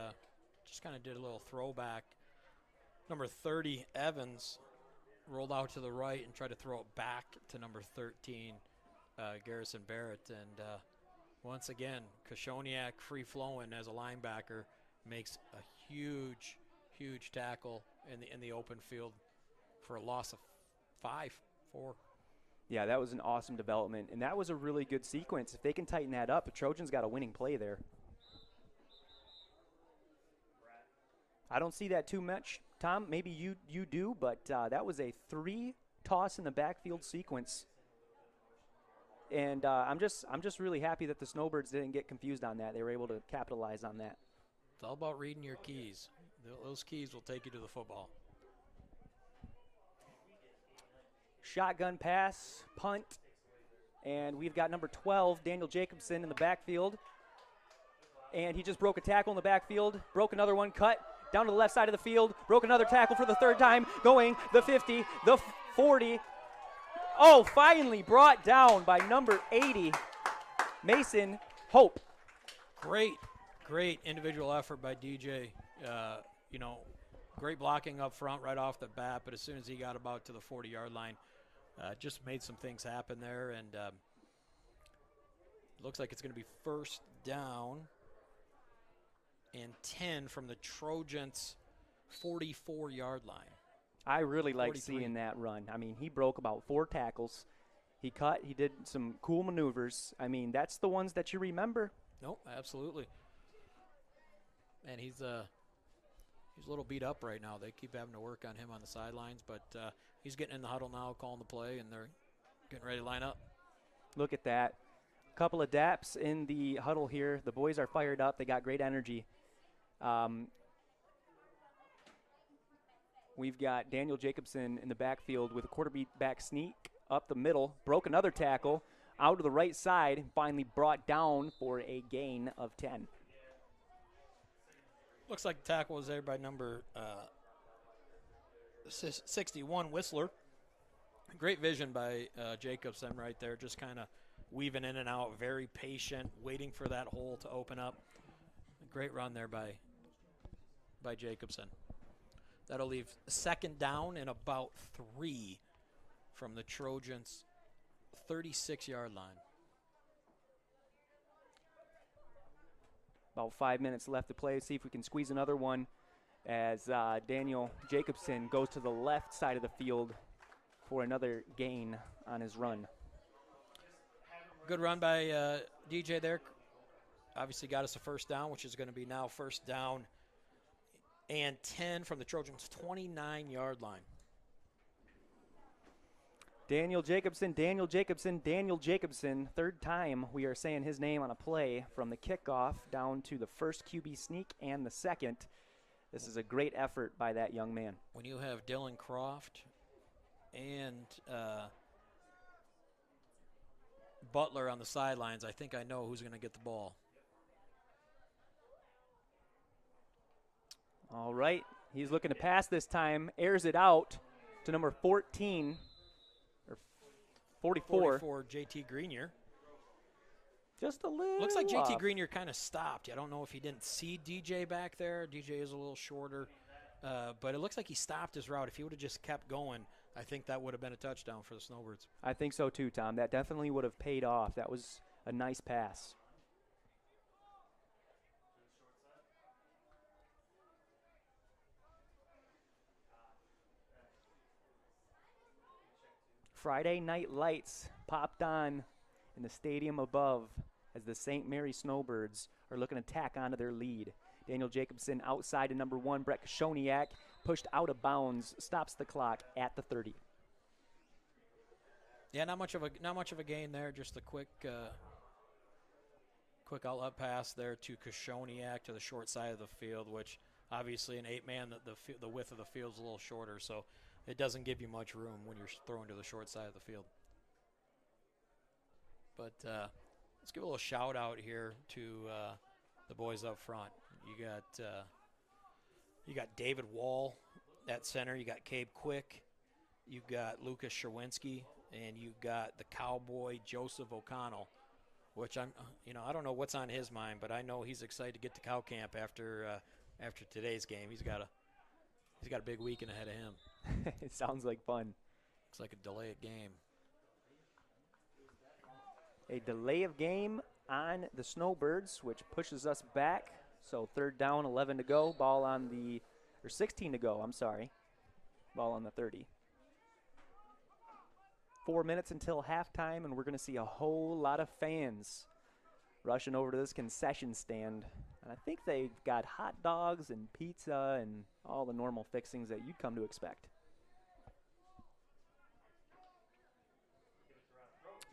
Speaker 3: just kind of did a little throwback. Number 30, Evans, rolled out to the right and tried to throw it back to number 13, Garrison Barrett. And once again, Kashoniak, free-flowing as a linebacker, makes a huge tackle in the open field for a loss of 4.
Speaker 1: Yeah, that was an awesome development, and that was a really good sequence. If they can tighten that up, the Trojans got a winning play there. I don't see that too much, Tom. Maybe you do, but that was a 3 toss in the backfield sequence. And I'm just really happy that the Snowbirds didn't get confused on that. They were able to capitalize on that.
Speaker 3: It's all about reading your keys. Those keys will take you to the football.
Speaker 1: Shotgun pass, punt, and we've got number 12, Daniel Jacobson, in the backfield. And he just broke a tackle in the backfield, broke another one, cut down to the left side of the field, broke another tackle for the 3rd time, going the 50, the 40. Oh, finally brought down by number 80, Mason Hope.
Speaker 3: Great individual effort by DJ. Great blocking up front right off the bat, but as soon as he got about to the 40-yard line, just made some things happen there, and looks like it's going to be 1st down and 10 from the Trojans' 44-yard line.
Speaker 1: I really like
Speaker 3: 43.
Speaker 1: seeing that run. I mean, he broke about 4 tackles. He cut. He did some cool maneuvers. I mean, that's the ones that you remember.
Speaker 3: Nope, absolutely. And he's a little beat up right now. They keep having to work on him on the sidelines, but he's getting in the huddle now, calling the play, and they're getting ready to line up.
Speaker 1: Look at that. A couple of daps in the huddle here. The boys are fired up. They got great energy. We've got Daniel Jacobson in the backfield with a quarterback sneak up the middle, broke another tackle out to the right side, and finally brought down for a gain of 10.
Speaker 3: Looks like the tackle was there by number 61, Whistler. Great vision by Jacobson right there, just kind of weaving in and out, very patient, waiting for that hole to open up. Great run there by Jacobson. That'll leave 2nd down and about 3 from the Trojans' 36-yard line.
Speaker 1: About 5 minutes left to play. See if we can squeeze another one as Daniel Jacobson goes to the left side of the field for another gain on his run.
Speaker 3: Good run by DJ there. Obviously got us a 1st down, which is going to be now 1st down and 10 from the Trojans' 29-yard line.
Speaker 1: Daniel Jacobson, 3rd time we are saying his name on a play from the kickoff down to the 1st QB sneak and the 2nd. This is a great effort by that young man.
Speaker 3: When you have Dylan Croft and Butler on the sidelines, I think I know who's going to get the ball.
Speaker 1: All right, he's looking to pass this time, airs it out to number 14. 44.
Speaker 3: For JT Greenier.
Speaker 1: Just a little
Speaker 3: Looks like JT
Speaker 1: off.
Speaker 3: Greenier kind of stopped. I don't know if he didn't see DJ back there. DJ is a little shorter. But it looks like he stopped his route. If he would have just kept going, I think that would have been a touchdown for the Snowbirds.
Speaker 1: I think so too, Tom. That definitely would have paid off. That was a nice pass. Friday night lights popped on in the stadium above as the St. Mary Snowbirds are looking to tack onto their lead. Daniel Jacobson outside to number 1. Brett Kashoniak pushed out of bounds, stops the clock at the 30.
Speaker 3: Yeah, not much of a gain there. Just a quick outlet pass there to Kashoniak to the short side of the field, which obviously an 8-man, the width of the field is a little shorter, so it doesn't give you much room when you're throwing to the short side of the field. But let's give a little shout out here to the boys up front. You got David Wall at center. You got Cabe Quick. You've got Lucas Sherwinski, and you've got the Cowboy Joseph O'Connell, which I don't know what's on his mind, but I know he's excited to get to cow camp after today's game. He's got a big weekend ahead of him.
Speaker 1: It sounds like fun.
Speaker 3: Looks like a delay of game.
Speaker 1: A delay of game on the Snowbirds, which pushes us back. So 3rd down, 11 to go. 16 to go, I'm sorry. Ball on the 30. 4 minutes until halftime, and we're going to see a whole lot of fans rushing over to this concession stand. And I think they've got hot dogs and pizza and all the normal fixings that you'd come to expect.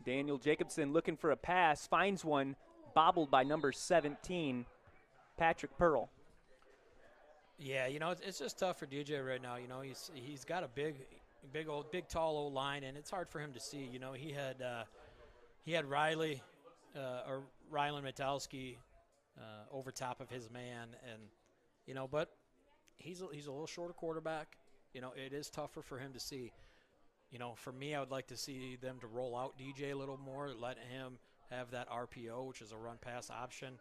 Speaker 1: Daniel Jacobson looking for a pass, finds one, bobbled by number 17, Patrick Pearl.
Speaker 3: Yeah, it's just tough for DJ right now. He's got a big tall old line, and it's hard for him to see. He had Rylan Metalski over top of his man, and but he's a little shorter quarterback. It is tougher for him to see. For me, I would like to see them to roll out DJ a little more, let him have that RPO, which is a run-pass option.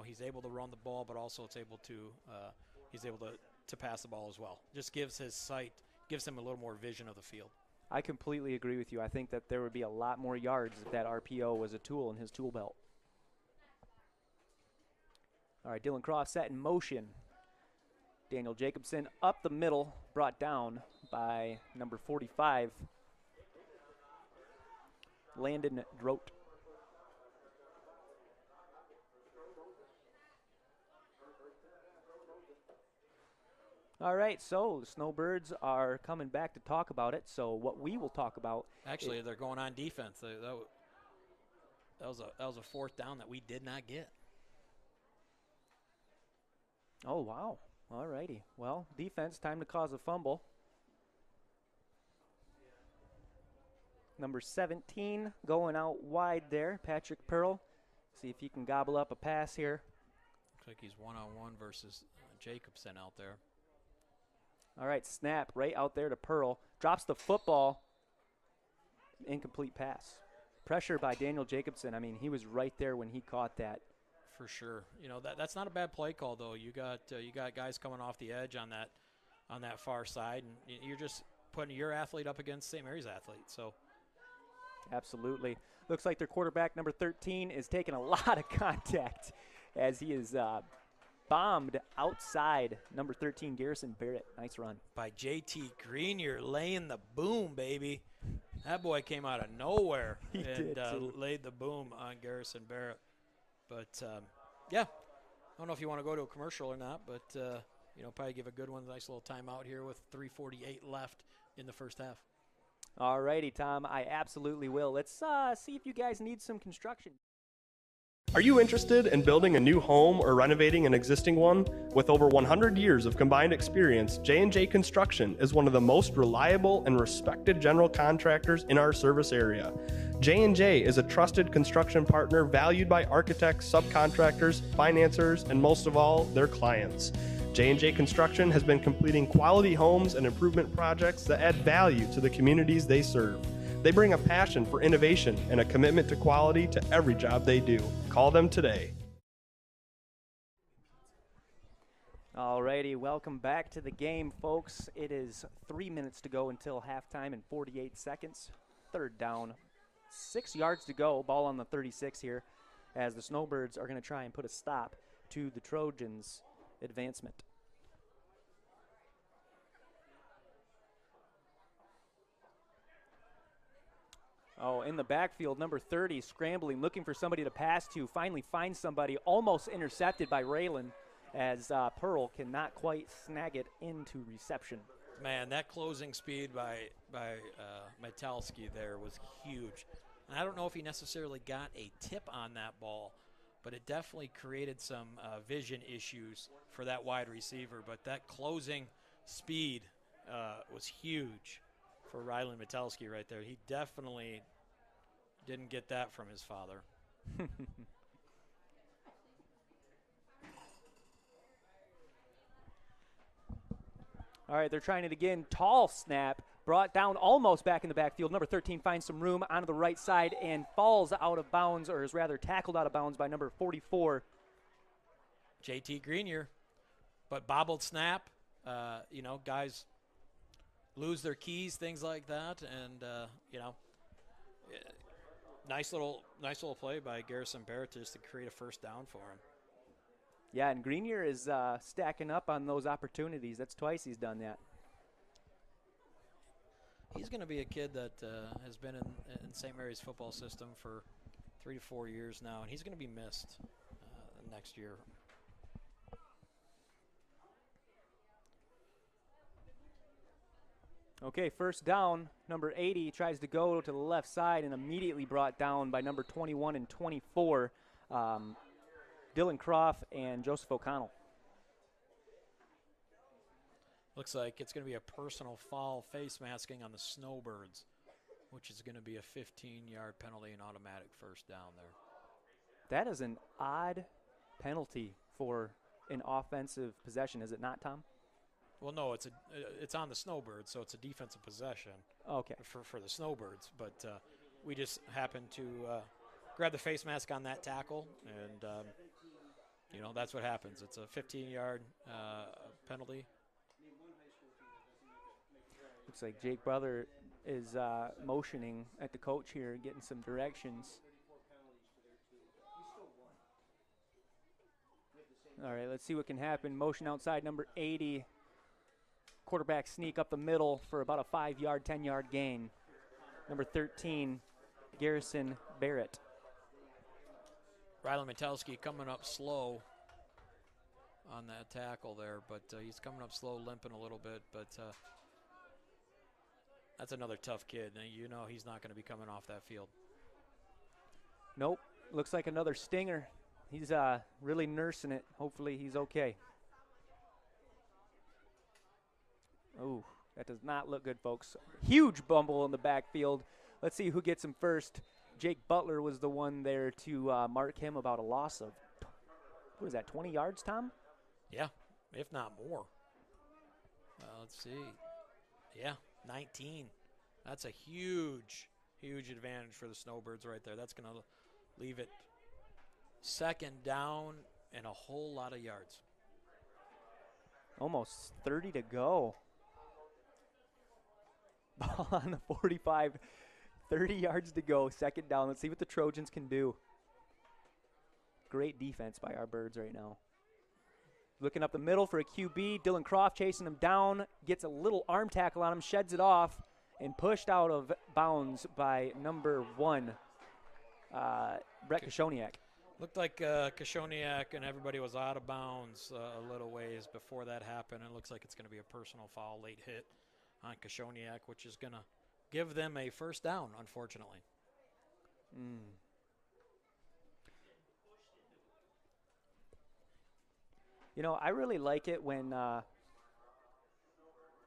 Speaker 3: He's able to run the ball, but also he's able to pass the ball as well. Just gives him a little more vision of the field.
Speaker 1: I completely agree with you. I think that there would be a lot more yards if that RPO was a tool in his tool belt. All right, Dylan Croft set in motion. Daniel Jacobson up the middle, brought down by number 45, Landon Drote. All right, so the Snowbirds are coming back to talk about it. So what we will talk about.
Speaker 3: Actually, they're going on defense. That was a 4th down that we did not get.
Speaker 1: Oh, wow. All righty. Well, defense, time to cause a fumble. Number 17 going out wide there, Patrick Pearl. See if he can gobble up a pass here.
Speaker 3: Looks like he's one-on-one versus Jacobson out there.
Speaker 1: All right, snap right out there to Pearl. Drops the football. Incomplete pass. Pressure by Daniel Jacobson. I mean, he was right there when he caught that.
Speaker 3: For sure. That's not a bad play call, though. You got guys coming off the edge on that far side, and you're just putting your athlete up against St. Mary's athlete. So,
Speaker 1: absolutely. Looks like their quarterback, number 13, is taking a lot of contact as he is bombed outside. Number 13, Garrison Barrett. Nice run.
Speaker 3: By JT Greenier laying the boom, baby. That boy came out of nowhere and laid the boom on Garrison Barrett. But, yeah, I don't know if you want to go to a commercial or not, but, probably give a good one, a nice little timeout here with 3:48 left in the first half.
Speaker 1: All righty, Tom, I absolutely will. Let's see if you guys need some construction.
Speaker 5: Are you interested in building a new home or renovating an existing one? With over 100 years of combined experience, J&J Construction is one of the most reliable and respected general contractors in our service area. J&J is a trusted construction partner valued by architects, subcontractors, financiers, and most of all, their clients. J&J Construction has been completing quality homes and improvement projects that add value to the communities they serve. They bring a passion for innovation and a commitment to quality to every job they do. Call them today.
Speaker 1: Alrighty, welcome back to the game, folks. It is 3 minutes to go until halftime and 48 seconds. Third down, 6 yards to go. Ball on the 36 here, as the Snowbirds are going to try and put a stop to the Trojans' advancement. Oh, in the backfield, number 30 scrambling, looking for somebody to pass to. Finally finds somebody, almost intercepted by Raylan, as Pearl cannot quite snag it into reception.
Speaker 3: Man, that closing speed by Metalski there was huge. And I don't know if he necessarily got a tip on that ball, but it definitely created some vision issues for that wide receiver. But that closing speed was huge for Rylan Metalski right there. He definitely didn't get that from his father.
Speaker 1: All right, they're trying it again. Tall snap, brought down almost back in the backfield. Number 13 finds some room onto the right side and falls out of bounds, or is rather tackled out of bounds by number 44.
Speaker 3: JT Greenier. But bobbled snap, guys lose their keys, things like that, and nice little play by Garrison Barrett just to create a first down for him.
Speaker 1: Yeah, and Greenier is stacking up on those opportunities. That's twice he's done that.
Speaker 3: He's going to be a kid that has been in St. Mary's football system for 3 to 4 years now, and he's going to be missed next year.
Speaker 1: Okay, first down. Number 80 tries to go to the left side and immediately brought down by number 21 and 24, Dylan Croft and Joseph O'Connell.
Speaker 3: Looks like it's going to be a personal foul face masking on the Snowbirds, which is going to be a 15-yard penalty and automatic first down there.
Speaker 1: That is an odd penalty for an offensive possession, is it not, Tom?
Speaker 3: Well, no, it's on the Snowbirds, so it's a defensive possession.
Speaker 1: Okay.
Speaker 3: For the Snowbirds, but we just happened to grab the face mask on that tackle, and that's what happens. It's a 15-yard penalty.
Speaker 1: Looks like Jake Brother is motioning at the coach here, getting some directions. All right, let's see what can happen. Motion outside, number 80. Quarterback sneak up the middle for about a 5-yard, 10-yard gain. Number 13, Garrison Barrett.
Speaker 3: Rylan Metalski coming up slow on that tackle there, but he's coming up slow, limping a little bit, but that's another tough kid. Now, he's not going to be coming off that field.
Speaker 1: Nope. Looks like another stinger. He's really nursing it. Hopefully he's okay. Oh, that does not look good, folks. Huge bumble in the backfield. Let's see who gets him first. Jake Butler was the one there to mark him about a loss of, 20 yards, Tom?
Speaker 3: Yeah, if not more. Let's see. Yeah, 19. That's a huge, huge advantage for the Snowbirds right there. That's going to leave it second down and a whole lot of yards.
Speaker 1: Almost 30 to go. Ball on the 45, 30 yards to go, second down. Let's see what the Trojans can do. Great defense by our Birds right now. Looking up the middle for a QB. Dylan Croft chasing him down, gets a little arm tackle on him, sheds it off, and pushed out of bounds by number 1, Brett Kashoniak.
Speaker 3: Looked like Kashoniak and everybody was out of bounds a little ways before that happened. It looks like it's going to be a personal foul, late hit on Kashoniak, which is going to give them a first down, unfortunately.
Speaker 1: I really like it when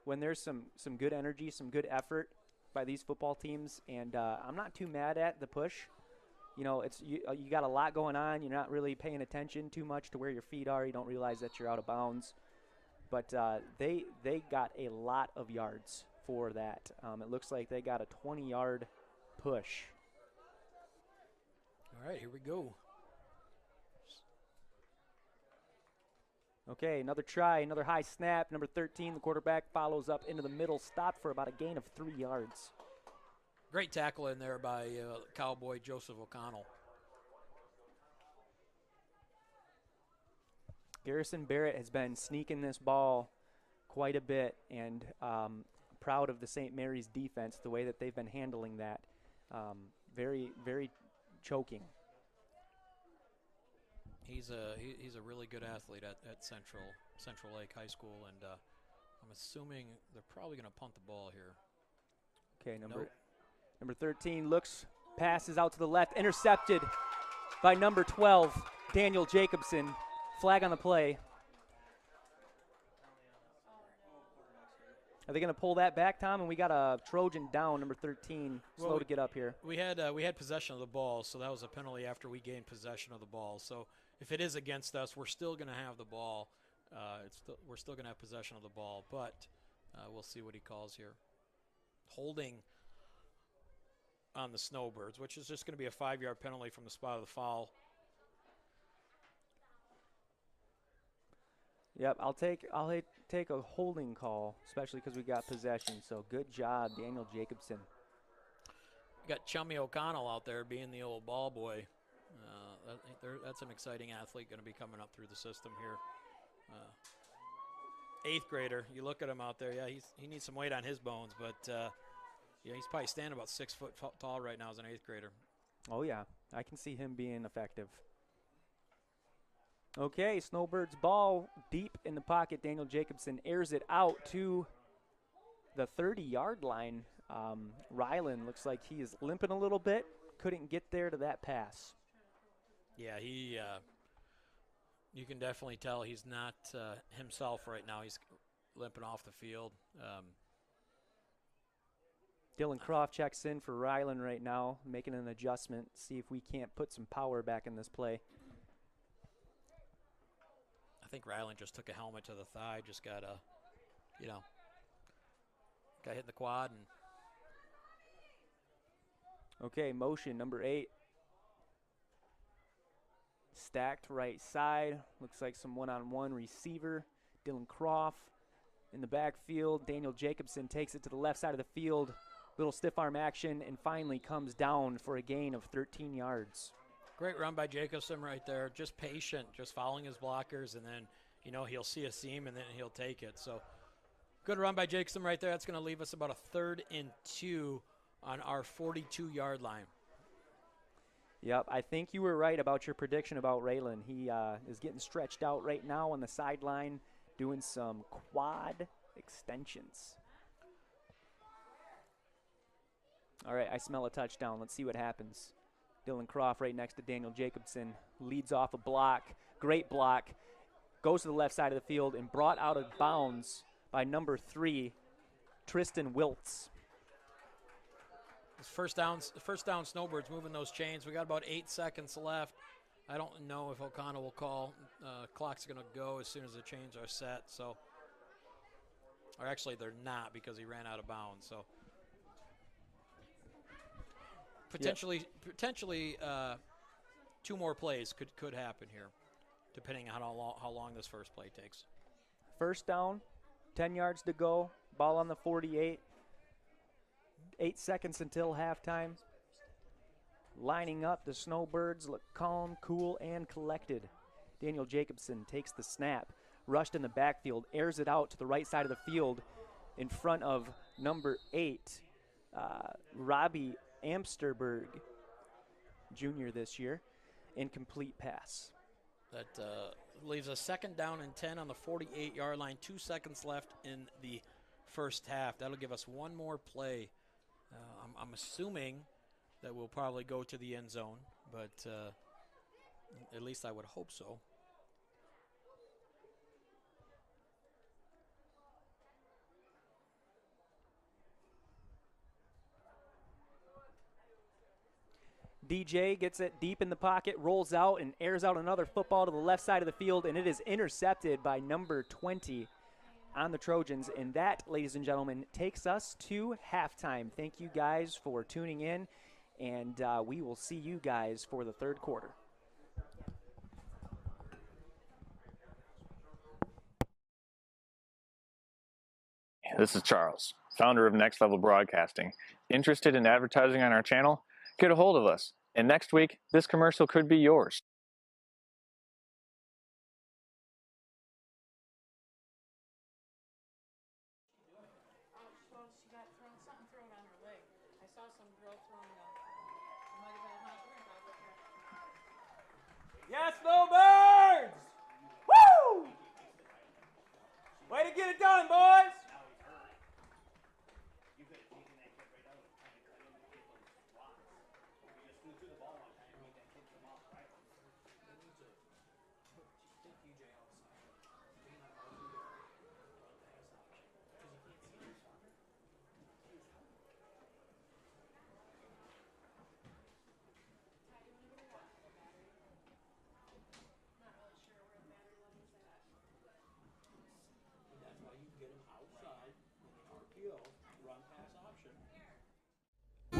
Speaker 1: there's some good energy, some good effort by these football teams, and I'm not too mad at the push. It's you got a lot going on. You're not really paying attention too much to where your feet are. You don't realize that you're out of bounds. But they got a lot of yards for that. It looks like they got a 20-yard push.
Speaker 3: All right, here we go.
Speaker 1: Okay, another try, another high snap. Number 13, the quarterback, follows up into the middle, stopped for about a gain of 3 yards.
Speaker 3: Great tackle in there by Cowboy Joseph O'Connell.
Speaker 1: Garrison Barrett has been sneaking this ball quite a bit, and proud of the St. Mary's defense, the way that they've been handling that. Very, very choking.
Speaker 3: He's a really good athlete at Central Lake High School, and I'm assuming they're probably going to punt the ball here.
Speaker 1: Okay, number
Speaker 3: Nope.
Speaker 1: Number 13 looks, passes out to the left, intercepted by number 12, Daniel Jacobson. Flag on the play. Are they going to pull that back, Tom? And we got a Trojan down, number 13, slow to get up here.
Speaker 3: We had possession of the ball, so that was a penalty after we gained possession of the ball. So if it is against us, we're still going to have the ball. We're still going to have possession of the ball, but we'll see what he calls here. Holding on the Snowbirds, which is just going to be a 5-yard penalty from the spot of the foul.
Speaker 1: Yep, I'll take a holding call, especially because we got possession. So good job, Daniel Jacobson.
Speaker 3: We got Chummy O'Connell out there being the old ball boy. That's an exciting athlete going to be coming up through the system here. 8th grader, you look at him out there. Yeah, he needs some weight on his bones, but yeah, he's probably standing about 6 foot tall right now as an 8th grader.
Speaker 1: Oh yeah, I can see him being effective. Okay, Snowbirds ball deep in the pocket. Daniel Jacobson airs it out to the 30-yard line. Rylan looks like he is limping a little bit. Couldn't get there to that pass.
Speaker 3: Yeah, you can definitely tell he's not himself right now. He's limping off the field.
Speaker 1: Dylan Croft checks in for Rylan right now, making an adjustment, see if we can't put some power back in this play.
Speaker 3: I think Rylan just took a helmet to the thigh, just got hit in the quad. And
Speaker 1: okay, motion number 8. Stacked right side. Looks like some one-on-one receiver. Dylan Croft in the backfield. Daniel Jacobson takes it to the left side of the field. Little stiff arm action, and finally comes down for a gain of 13 yards.
Speaker 3: Great run by Jacobson right there. Just patient, just following his blockers, and then, he'll see a seam, and then he'll take it. So good run by Jacobson right there. That's going to leave us about a 3rd and 2 on our 42-yard line.
Speaker 1: Yep, I think you were right about your prediction about Raylan. He is getting stretched out right now on the sideline, doing some quad extensions. All right, I smell a touchdown. Let's see what happens. Dylan Croft right next to Daniel Jacobson leads off a block. Great block. Goes to the left side of the field and brought out of bounds by number 3, Tristan Wiltz.
Speaker 3: It's first down, Snowbirds moving those chains. We got about 8 seconds left. I don't know if O'Connell will call. Clock's going to go as soon as the chains are set. So, or actually, they're not because he ran out of bounds. So, potentially, 2 more plays could happen here, depending on how long this first play takes.
Speaker 1: First down, 10 yards to go. Ball on the 48. 8 seconds until halftime. Lining up, the Snowbirds look calm, cool, and collected. Daniel Jacobson takes the snap, rushed in the backfield, airs it out to the right side of the field in front of number 8, Robbie Amsterberg, junior this year. Incomplete pass.
Speaker 3: That leaves a 2nd down and 10 on the 48-yard line. 2 seconds left in the first half. That'll give us 1 more play. I'm assuming that we'll probably go to the end zone, but at least I would hope so.
Speaker 1: DJ gets it deep in the pocket, rolls out, and airs out another football to the left side of the field, and it is intercepted by number 20 on the Trojans. And that, ladies and gentlemen, takes us to halftime. Thank you guys for tuning in. and we will see you guys for the third quarter.
Speaker 6: This is Charles, founder of Next Level Broadcasting. Interested in advertising on our channel? Get a hold of us, and next week, this commercial could be yours.
Speaker 1: Yes, Snowbirds! Woo! Way to get it done, boys!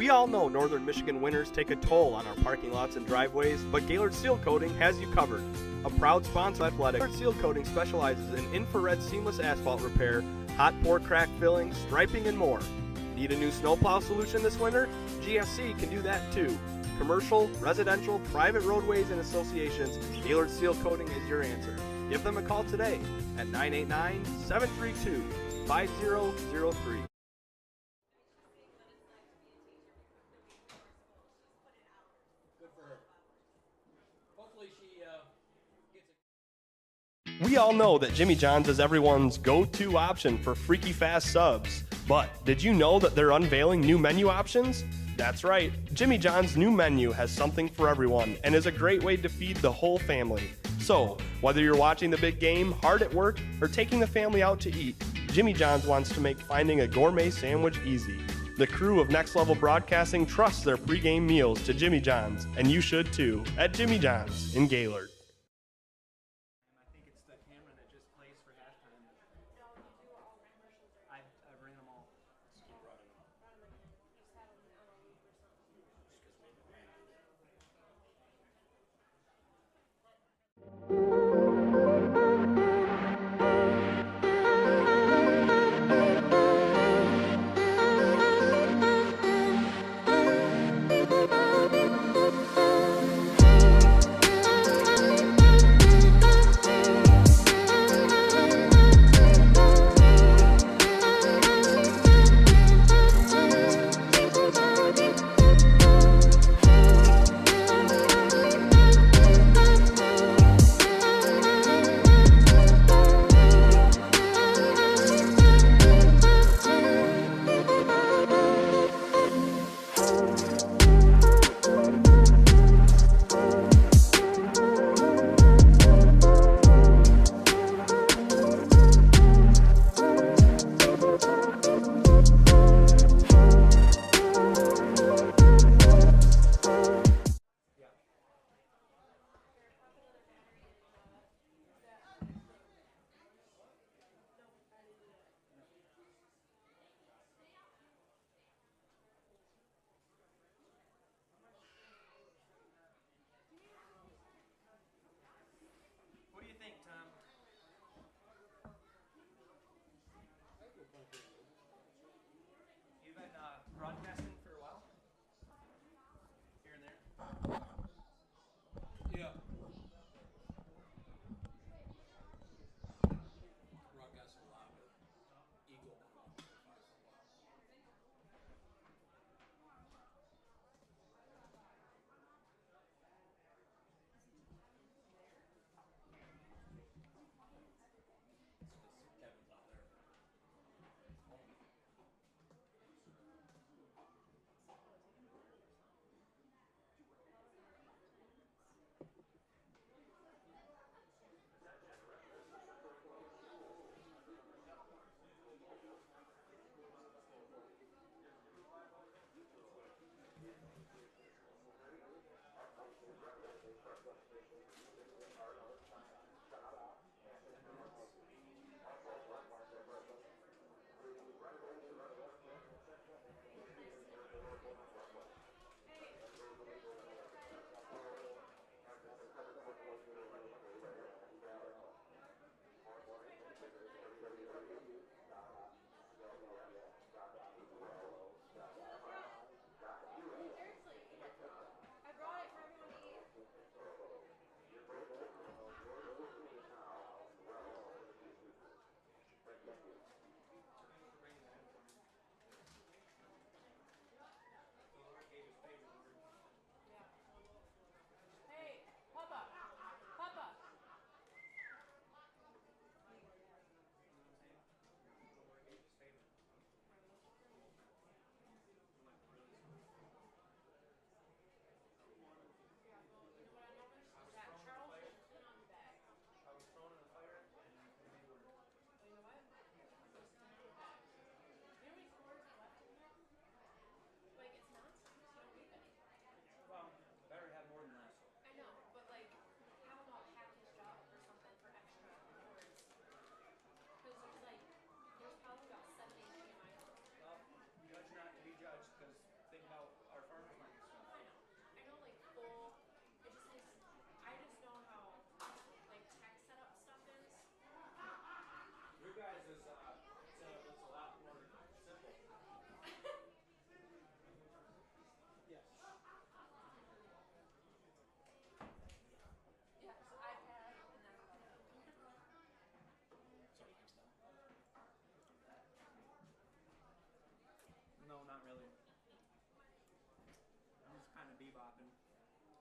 Speaker 5: We all know northern Michigan winters take a toll on our parking lots and driveways, but Gaylord Seal Coating has you covered. A proud sponsor of Athletic, Gaylord Seal Coating specializes in infrared seamless asphalt repair, hot pour crack filling, striping, and more. Need a new snowplow solution this winter? GSC can do that too. Commercial, residential, private roadways, and associations, Gaylord Seal Coating is your answer. Give them a call today at 989-732-5003. We all know that Jimmy John's is everyone's go-to option for freaky fast subs. But did you know that they're unveiling new menu options? That's right, Jimmy John's new menu has something for everyone and is a great way to feed the whole family. So, whether you're watching the big game, hard at work, or taking the family out to eat, Jimmy John's wants to make finding a gourmet sandwich easy. The crew of Next Level Broadcasting trusts their pregame meals to Jimmy John's, and you should too, at Jimmy John's in Gaylord.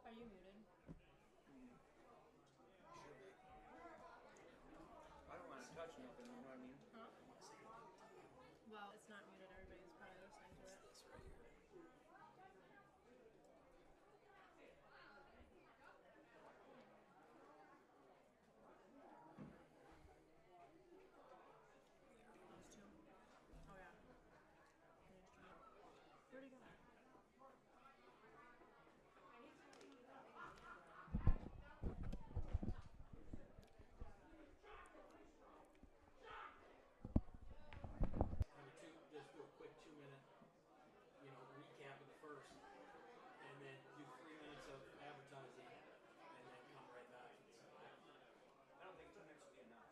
Speaker 8: Are you muted?
Speaker 1: I don't want to touch nothing, you know what I mean?
Speaker 8: Huh? Well, it's not muted. Everybody's probably listening to it.
Speaker 3: This right here.
Speaker 8: Those two. Oh, yeah. Where'd he go?
Speaker 3: Just do a quick 2-minute, recap of the first, and then do 3 minutes of advertising, and then come right back to the second.
Speaker 1: I don't think 2 minutes would be enough.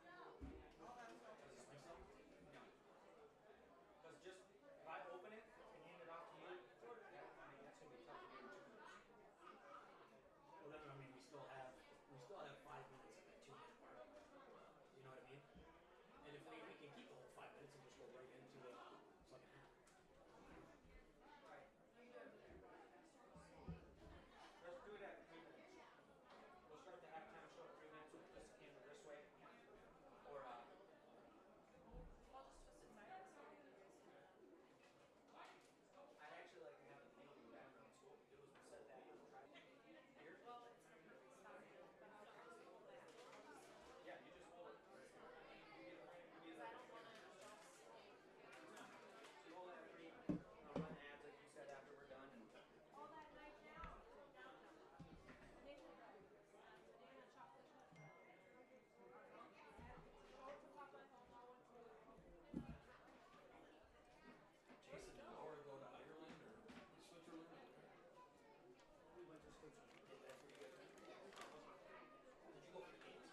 Speaker 1: Because just if I open it and hand it off to you, that's going to be tough to do in 2 minutes.
Speaker 3: Well, then, we still have 5 minutes of that 2-minute mark. You know what I mean? And if we can keep the whole 5 minutes and just go right into the second half.
Speaker 1: Let's do it at 3 minutes. We'll start the halftime show at 3 minutes with this handle this way. Or,
Speaker 8: I'll just twist it sideways.
Speaker 1: I'd actually like to have the field in the background, so what we do is we set that on track. Here?
Speaker 8: Well, it's in a perfect spot.
Speaker 1: Yeah, you just hold it.
Speaker 8: Because I don't want to adjust.
Speaker 1: So you hold that free, run ads like you said after we're done. And
Speaker 8: All that knife down. Nathan, banana chocolate. Oh, took off my phone. I'll wait for you.
Speaker 3: Jason and Laura go to Ireland or Switzerland or where?
Speaker 1: we went to Switzerland.
Speaker 3: That's where you guys went? Did you go for the games?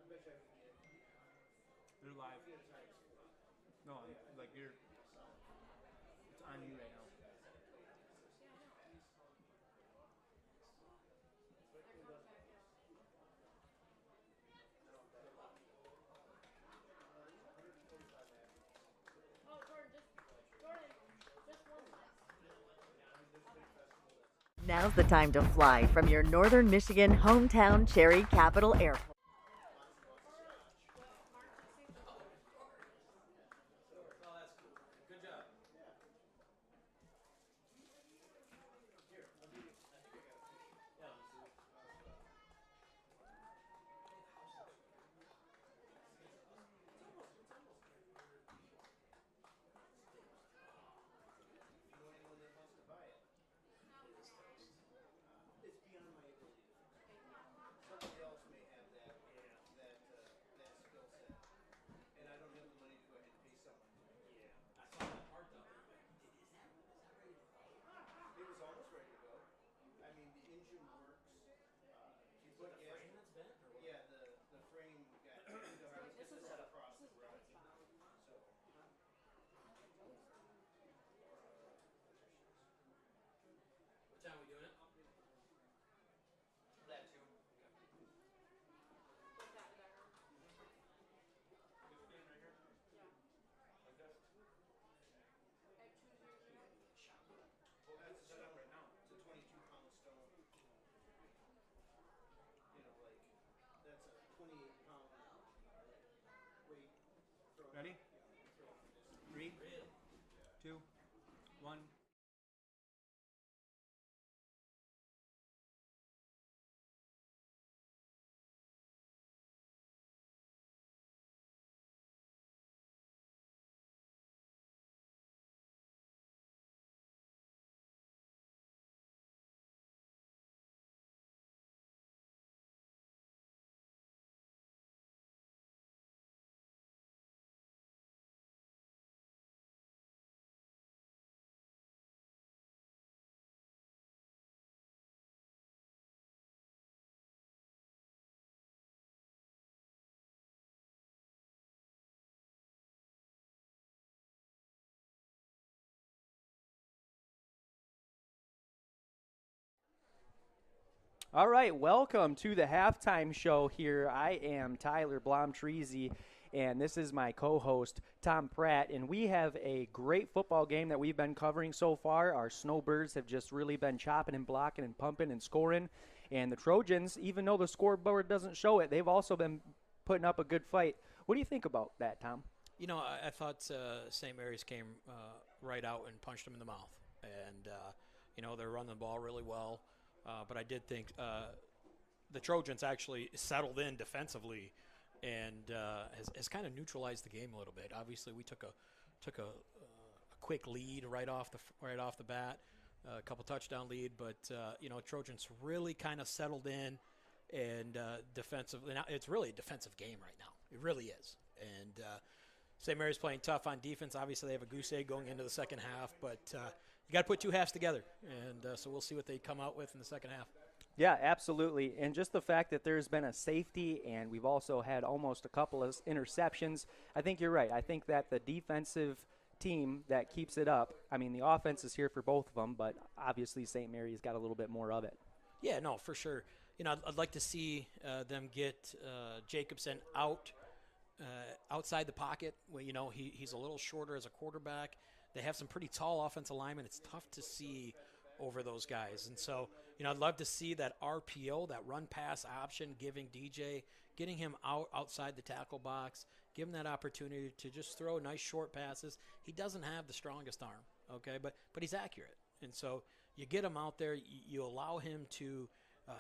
Speaker 1: I bet you I can get it.
Speaker 5: They're live. No, like you're. It's on you right now.
Speaker 8: Oh, Jordan, just one slice.
Speaker 4: Now's the time to fly from your northern Michigan hometown Cherry Capital Airport.
Speaker 3: Oh, that's cool. Good job.
Speaker 2: You know anyone that wants to buy it? It's beyond my ability to fix. Somebody else may have that
Speaker 3: 2, 1.
Speaker 1: All right, welcome to the halftime show here. I am Tyler Blomtreese, and this is my co-host, Tom Pratt, and we have a great football game that we've been covering so far. Our Snowbirds have just really been chopping and blocking and pumping and scoring, and the Trojans, even though the scoreboard doesn't show it, they've also been putting up a good fight. What do you think about that, Tom?
Speaker 3: You know, I thought St. Mary's came right out and punched them in the mouth. And, you know, they're running the ball really well. But I did think the Trojans actually settled in defensively and has kind of neutralized the game a little bit. Obviously, we took a quick lead right off the bat, a couple touchdown lead. But you know, Trojans really kind of settled in and defensively. Now it's really a defensive game right now. It really is. And St. Mary's playing tough on defense. Obviously, they have a goose egg going into the second half, but you got to put two halves together, and so we'll see what they come out with in the second half.
Speaker 1: Yeah, absolutely. And just the fact that there's been a safety and we've also had almost a couple of interceptions, I think you're right. I think that the defensive team that keeps it up, I mean, the offense is here for both of them, but obviously St. Mary's got a little bit more of it.
Speaker 3: Yeah, no, for sure. You know, I'd like to see them get Jacobson outside the pocket. Well, you know, he's a little shorter as a quarterback. They have some pretty tall offensive linemen. It's tough to see over those guys. And so, you know, I'd love to see that RPO, that run pass option, giving DJ, getting him outside the tackle box, give him that opportunity to just throw nice short passes. He doesn't have the strongest arm, okay, but he's accurate. And so you get him out there, you allow him to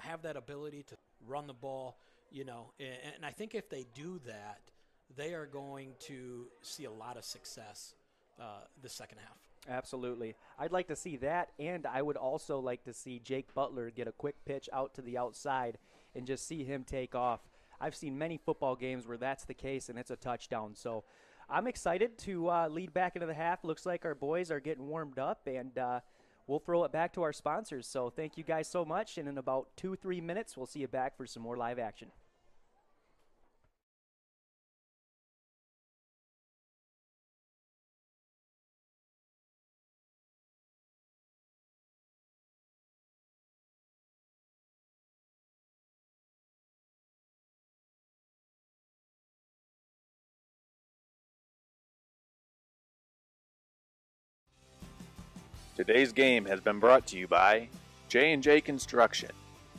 Speaker 3: have that ability to run the ball, you know, and I think if they do that, they are going to see a lot of success the second half.
Speaker 1: Absolutely. I'd like to see that, and I would also like to see Jake Butler get a quick pitch out to the outside and just see him take off. I've seen many football games where that's the case, and it's a touchdown. So I'm excited to lead back into the half. Looks like our boys are getting warmed up, and we'll throw it back to our sponsors. So thank you guys so much, and in about 2-3 minutes, we'll see you back for some more live action.
Speaker 6: Today's game has been brought to you by J&J Construction,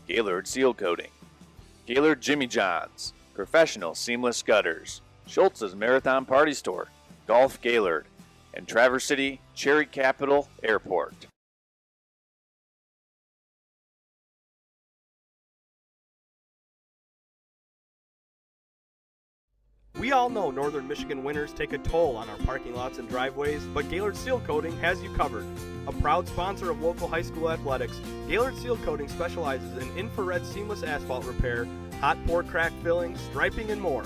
Speaker 6: Gaylord Seal Coating, Gaylord Jimmy John's, Professional Seamless Gutters, Schultz's Marathon Party Store, Golf Gaylord, and Traverse City Cherry Capital Airport.
Speaker 5: We all know northern Michigan winters take a toll on our parking lots and driveways, but Gaylord Seal Coating has you covered. A proud sponsor of local high school athletics, Gaylord Seal Coating specializes in infrared seamless asphalt repair, hot pour crack filling, striping, and more.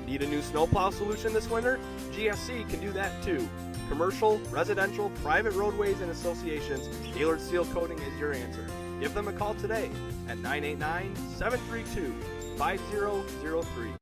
Speaker 5: Need a new snowplow solution this winter? GSC can do that too. Commercial, residential, private roadways, and associations, Gaylord Seal Coating is your answer. Give them a call today at 989-732-5003.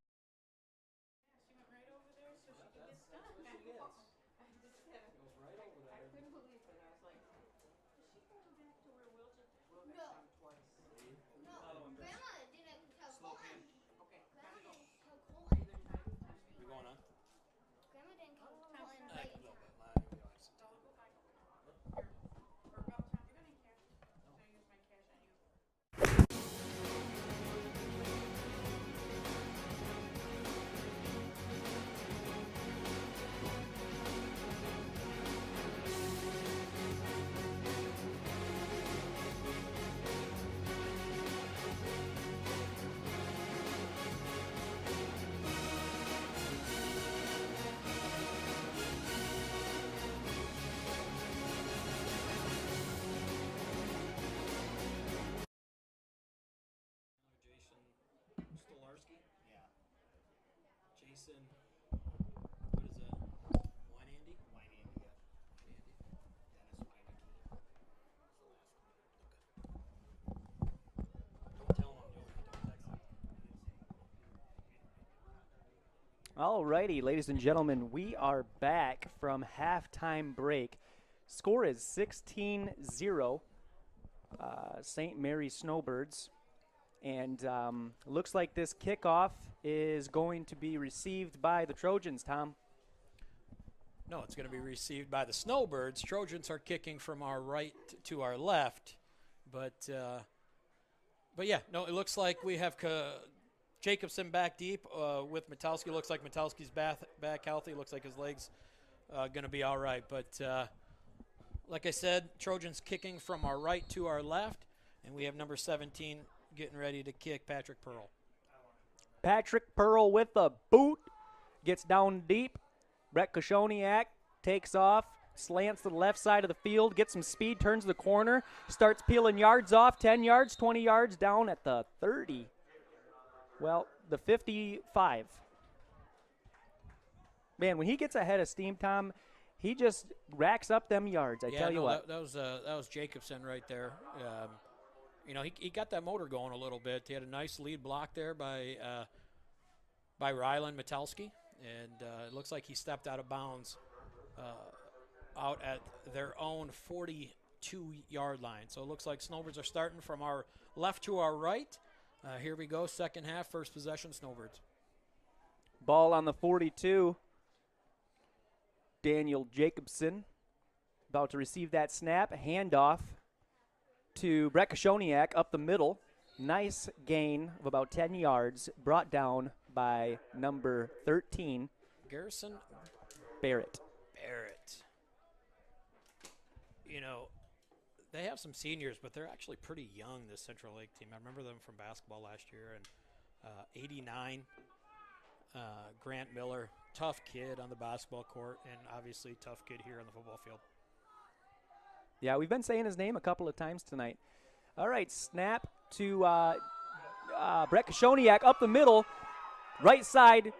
Speaker 3: Jason, what is that? Wine Andy?
Speaker 2: Wine Andy, yeah. Andy. Dennis Wine Andy.
Speaker 3: Don't tell him I'm doing it. Don't text him.
Speaker 1: Alrighty, ladies and gentlemen, we are back from halftime break. Score is 16-0, St. Mary's Snowbirds. And looks like this kickoff is going to be received by the Trojans, Tom.
Speaker 3: No, it's going to be received by the Snowbirds. Trojans are kicking from our right to our left. But yeah, no, it looks like we have Jacobson back deep with Metalski. Looks like Metalski's back healthy. Looks like his leg's going to be all right. But like I said, Trojans kicking from our right to our left. And we have number 17 getting ready to kick, Patrick Pearl.
Speaker 1: Patrick Pearl with a boot. Gets down deep. Brett Koshoniak takes off. Slants to the left side of the field. Gets some speed. Turns the corner. Starts peeling yards off. 10 yards, 20 yards down at the 30. Well, the 55. Man, when he gets ahead of steam, Tom, he just racks up them yards. I tell you what.
Speaker 3: That was Jacobson right there. He got that motor going a little bit. He had a nice lead block there by Rylan Metalski, and it looks like he stepped out of bounds out at their own 42-yard line. So it looks like Snowbirds are starting from our left to our right. Here we go, second half, first possession, Snowbirds.
Speaker 1: Ball on the 42. Daniel Jacobson about to receive that snap. Handoff to Brett Koshoniak up the middle. Nice gain of about 10 yards, brought down by number 13.
Speaker 3: Garrison
Speaker 1: Barrett.
Speaker 3: They have some seniors, but they're actually pretty young, this Central Lake team. I remember them from basketball last year. And 89, Grant Miller, tough kid on the basketball court, and obviously tough kid here on the football field.
Speaker 1: Yeah, we've been saying his name a couple of times tonight. All right, snap to Brett Koshoniak up the middle. Right side,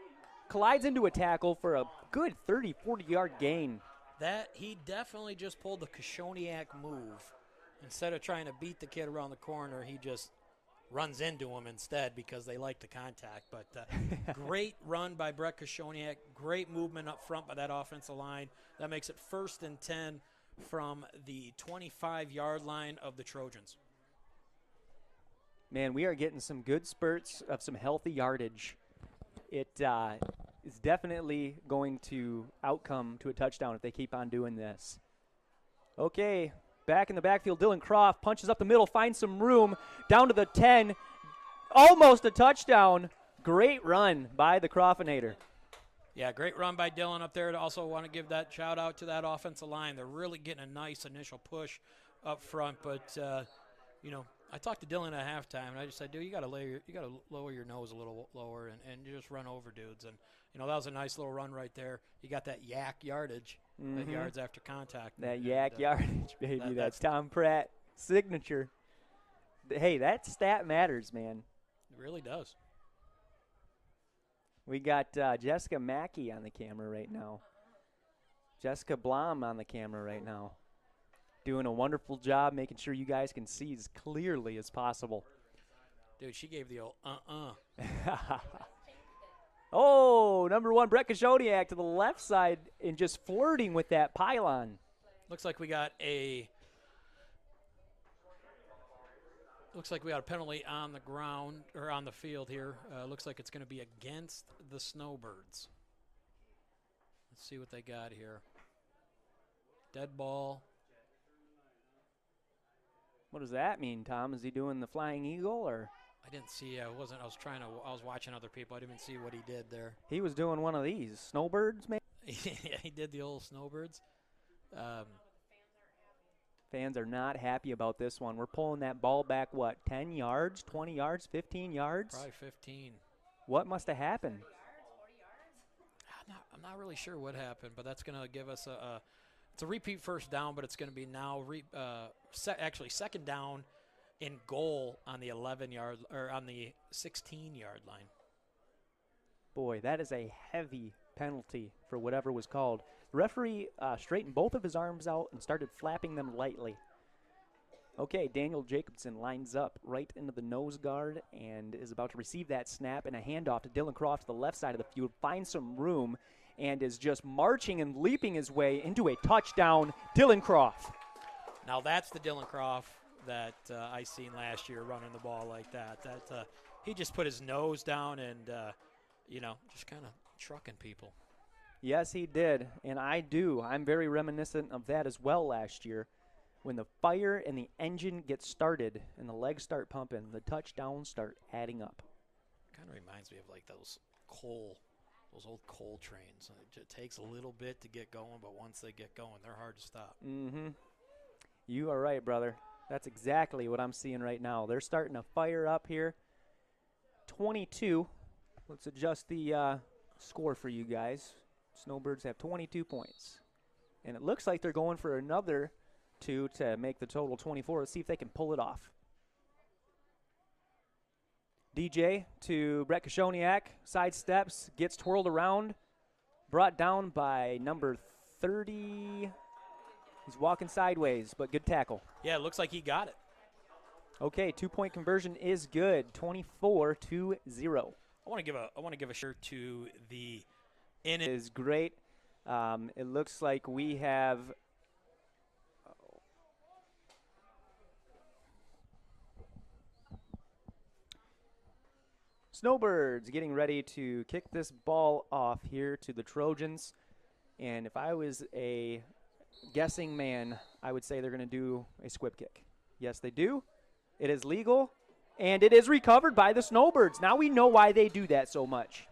Speaker 1: collides into a tackle for a good 30, 40-yard gain.
Speaker 3: That he definitely just pulled the Koshoniak move. Instead of trying to beat the kid around the corner, he just runs into him instead because they like the contact. But great run by Brett Koshoniak. Great movement up front by that offensive line. That makes it 1st and 10 from the 25-yard line of the Trojans.
Speaker 1: Man, we are getting some good spurts of some healthy yardage. It is definitely going to outcome to a touchdown if they keep on doing this. Okay, back in the backfield, Dylan Croft punches up the middle, finds some room, down to the 10. Almost a touchdown. Great run by the Croftinator.
Speaker 3: Yeah, great run by Dylan up there. I also want to give that shout out to that offensive line. They're really getting a nice initial push up front. But, I talked to Dylan at halftime, and I just said, dude, you got to lower your nose a little lower and you just run over dudes. And, that was a nice little run right there. You got that yak yardage, that yards after contact.
Speaker 1: That yak yardage, baby. That's Tom Pratt signature. Hey, that stat matters, man.
Speaker 3: It really does.
Speaker 1: We got Jessica Mackey on the camera right now. Jessica Blom on the camera right now. Doing a wonderful job making sure you guys can see as clearly as possible.
Speaker 3: Dude, she gave the old
Speaker 1: Oh, number 1, Brett Koshoniak to the left side and just flirting with that pylon.
Speaker 3: Looks like we got a penalty on the ground or on the field here. Looks like it's going to be against the Snowbirds. Let's see what they got here. Dead ball.
Speaker 1: What does that mean, Tom? Is he doing the flying eagle or?
Speaker 3: I didn't see. I was watching other people. I didn't even see what he did there.
Speaker 1: He was doing one of these Snowbirds, man.
Speaker 3: Yeah, he did the old Snowbirds.
Speaker 1: Fans are not happy about this one. We're pulling that ball back, 10 yards, 20 yards, 15 yards?
Speaker 3: Probably 15.
Speaker 1: What must have happened?
Speaker 3: I'm not really sure what happened, but that's going to give us it's a repeat first down, but it's going to be now second down in goal on the 11-yard or on the 16-yard line.
Speaker 1: Boy, that is a heavy penalty for whatever was called. The referee straightened both of his arms out and started flapping them lightly. Okay, Daniel Jacobson lines up right into the nose guard and is about to receive that snap, and a handoff to Dylan Croft to the left side of the field, finds some room, and is just marching and leaping his way into a touchdown. Dylan Croft.
Speaker 3: Now that's the Dylan Croft that I seen last year running the ball like that. He just put his nose down and, just kind of trucking people.
Speaker 1: Yes, he did, and I'm very reminiscent of that as well last year. When the fire and the engine get started and the legs start pumping, the touchdowns start adding up.
Speaker 3: Kind of reminds me of like those old coal trains. It takes a little bit to get going, but once they get going, they're hard to stop.
Speaker 1: Mm-hmm. You are right, brother. That's exactly what I'm seeing right now. They're starting to fire up here. 22. Let's adjust the score for you guys. Snowbirds have 22 points. And it looks like they're going for another 2 to make the total 24. Let's see if they can pull it off. DJ to Brett Kashoniak. Sidesteps, gets twirled around. Brought down by number 30. He's walking sideways, but good tackle.
Speaker 3: Yeah, it looks like he got it.
Speaker 1: Okay, 2-point conversion is good. 24-0.
Speaker 3: I want to give a shirt to the
Speaker 1: Is great. It looks like we have Snowbirds getting ready to kick this ball off here to the Trojans. And if I was a guessing man, I would say they're going to do a squib kick. Yes, they do. It is legal, and it is recovered by the Snowbirds. Now we know why they do that so much.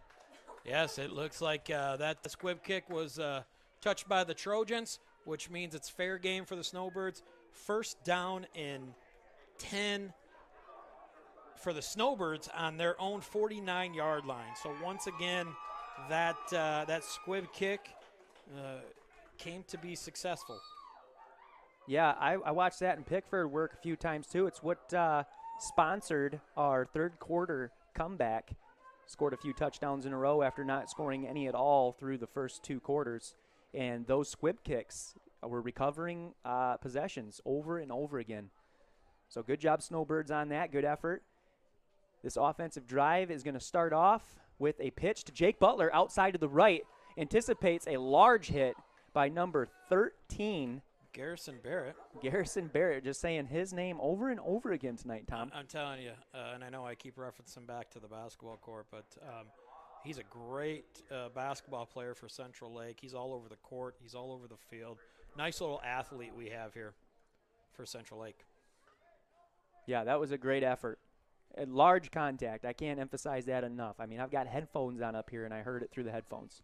Speaker 3: Yes, it looks like that squib kick was touched by the Trojans, which means it's fair game for the Snowbirds. First down in 10 for the Snowbirds on their own 49-yard line. So once again, that squib kick came to be successful.
Speaker 1: Yeah, I watched that in Pickford work a few times too. It's what sponsored our third quarter comeback. Scored a few touchdowns in a row after not scoring any at all through the first 2 quarters. And those squib kicks were recovering possessions over and over again. So good job, Snowbirds, on that. Good effort. This offensive drive is going to start off with a pitch to Jake Butler outside to the right. Anticipates a large hit by number 13.
Speaker 3: Garrison Barrett.
Speaker 1: Garrison Barrett, just saying his name over and over again tonight, Tom.
Speaker 3: I'm telling you, and I know I keep referencing back to the basketball court, but he's a great basketball player for Central Lake. He's all over the court. He's all over the field. Nice little athlete we have here for Central Lake.
Speaker 1: Yeah, that was a great effort. A large contact. I can't emphasize that enough. I mean, I've got headphones on up here, and I heard it through the headphones.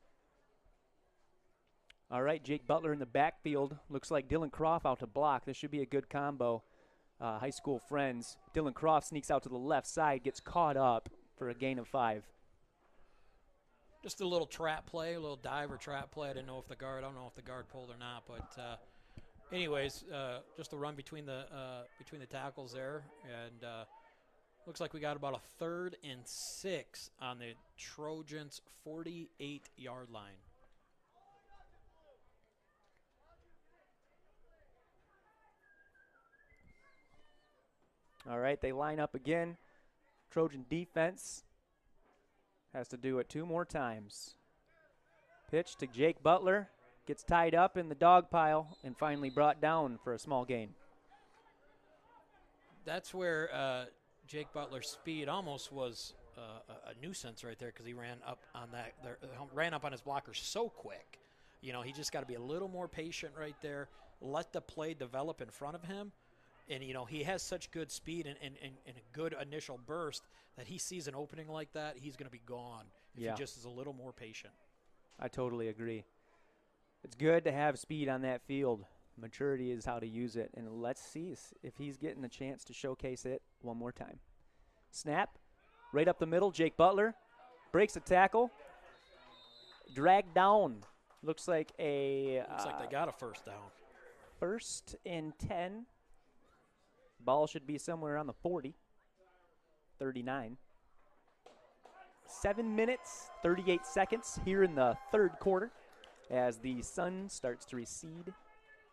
Speaker 1: All right, Jake Butler in the backfield. Looks like Dylan Croft out to block. This should be a good combo. High school friends. Dylan Croft sneaks out to the left side, gets caught up for a gain of 5.
Speaker 3: Just a little trap play, a little dive or trap play. I don't know if the guard pulled or not, but anyways, just a run between the tackles there, and looks like we got about a 3rd and 6 on the Trojans' 48-yard line.
Speaker 1: All right, they line up again. Trojan defense has to do it 2 more times. Pitch to Jake Butler. Gets tied up in the dog pile and finally brought down for a small gain.
Speaker 3: That's where Jake Butler's speed almost was a nuisance right there, because he ran up on his blocker so quick. You know, he just got to be a little more patient right there. Let the play develop in front of him. And, you know, he has such good speed and a good initial burst that he sees an opening like that, he's going to be gone if he just is a little more patient.
Speaker 1: I totally agree. It's good to have speed on that field. Maturity is how to use it. And let's see if he's getting a chance to showcase it one more time. Snap, right up the middle. Jake Butler breaks a tackle. Dragged down. Looks like they
Speaker 3: got a first down.
Speaker 1: 1st and 10. Ball should be somewhere around the 40. 39. 7 minutes, 38 seconds here in the third quarter as the sun starts to recede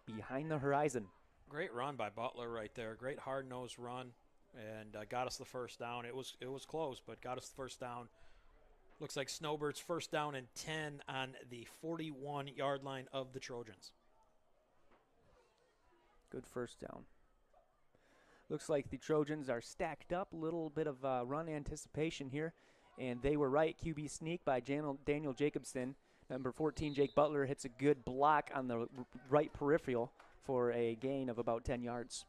Speaker 1: behind the horizon.
Speaker 3: Great run by Butler right there. Great hard-nosed run, and got us the first down. It was close, but got us the first down. Looks like Snowbirds first down and 10 on the 41-yard line of the Trojans.
Speaker 1: Good first down. Looks like the Trojans are stacked up. A little bit of run anticipation here, and they were right. QB sneak by Daniel Jacobson. Number 14, Jake Butler, hits a good block on the right peripheral for a gain of about 10 yards.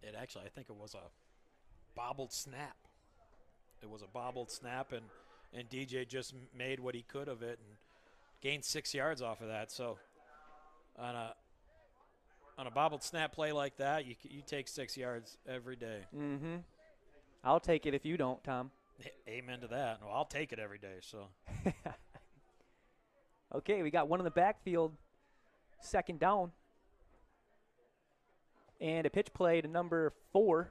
Speaker 3: It actually, I think it was a bobbled snap. It was a bobbled snap, and DJ just made what he could of it and gained 6 yards off of that. So on a bobbled snap play like that, you take 6 yards every day.
Speaker 1: Mm-hmm. I'll take it if you don't, Tom.
Speaker 3: Amen to that. Well, I'll take it every day. So.
Speaker 1: Okay, we got one in the backfield, second down. And a pitch play to number 14,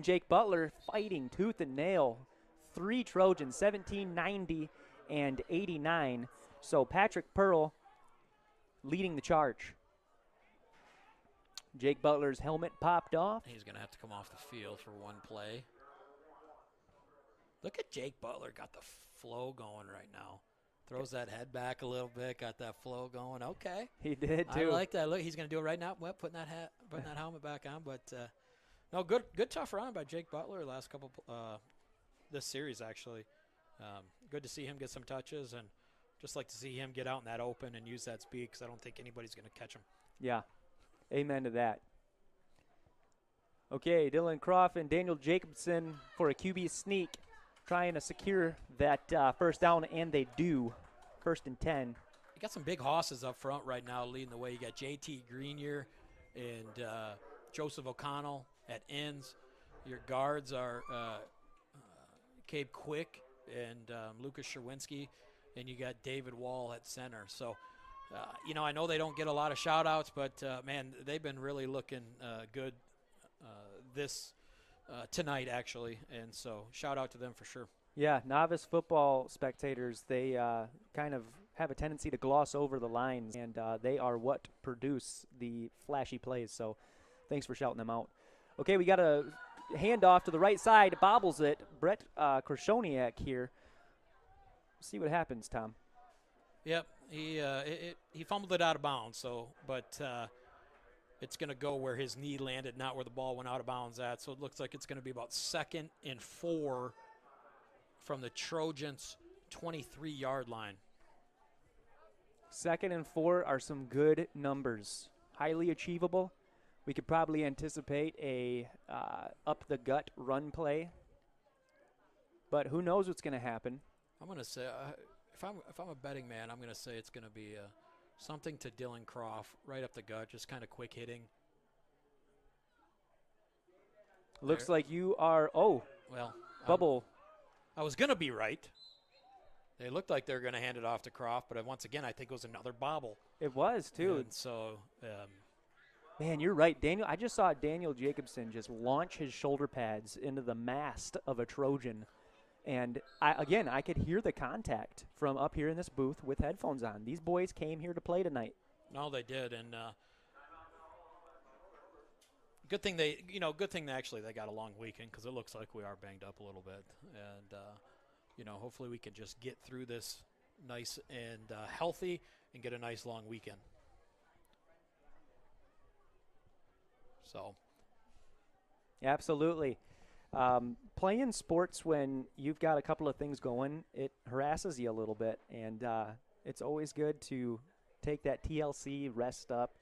Speaker 1: Jake Butler, fighting tooth and nail. 3 Trojans, 17, 90, and 89. So Patrick Pearl leading the charge. Jake Butler's helmet popped off.
Speaker 3: He's going to have to come off the field for one play. Look at Jake Butler, got the flow going right now. Throws that head back a little bit, got that flow going. Okay.
Speaker 1: He did, too.
Speaker 3: I like that. Look, he's going to do it right now, putting that helmet back on. But, no, good tough run by Jake Butler last couple this series, actually. Good to see him get some touches, and just like to see him get out in that open and use that speed because I don't think anybody's going to catch him.
Speaker 1: Yeah. Amen to that. Okay, Dylan Croft and Daniel Jacobson for a QB sneak, trying to secure that first down, and they do. 1st and 10.
Speaker 3: You got some big hosses up front right now leading the way. You got J.T. Greenier and Joseph O'Connell at ends. Your guards are Cabe Quick and Lucas Sherwinski, and you got David Wall at center. So, I know they don't get a lot of shout-outs, but, man, they've been really looking good this tonight, actually, and so shout-out to them for sure.
Speaker 1: Yeah, novice football spectators, they kind of have a tendency to gloss over the lines, and they are what produce the flashy plays, so thanks for shouting them out. Okay, we got a handoff to the right side, bobbles it. Brett Krashoniak here. See what happens, Tom.
Speaker 3: Yep, he fumbled it out of bounds, but it's going to go where his knee landed, not where the ball went out of bounds at. So it looks like it's going to be about 2nd and 4 from the Trojans' 23-yard line.
Speaker 1: 2nd and 4 are some good numbers. Highly achievable. We could probably anticipate a up-the-gut run play. But who knows what's going to happen.
Speaker 3: I'm going to say, if I'm a betting man, I'm going to say it's going to be something to Dylan Croft, right up the gut, just kind of quick hitting.
Speaker 1: Looks like you are, bubble.
Speaker 3: I was going to be right. They looked like they were going to hand it off to Croft, but once again, I think it was another bobble.
Speaker 1: It was, too.
Speaker 3: And so,
Speaker 1: man, you're right. I just saw Daniel Jacobson just launch his shoulder pads into the mast of a Trojan. And, I could hear the contact from up here in this booth with headphones on. These boys came here to play tonight.
Speaker 3: No, they did. And good thing they got a long weekend because it looks like we are banged up a little bit. And, hopefully we can just get through this nice and healthy and get a nice long weekend. So.
Speaker 1: Absolutely. Playing sports when you've got a couple of things going, it harasses you a little bit, and it's always good to take that TLC, rest up,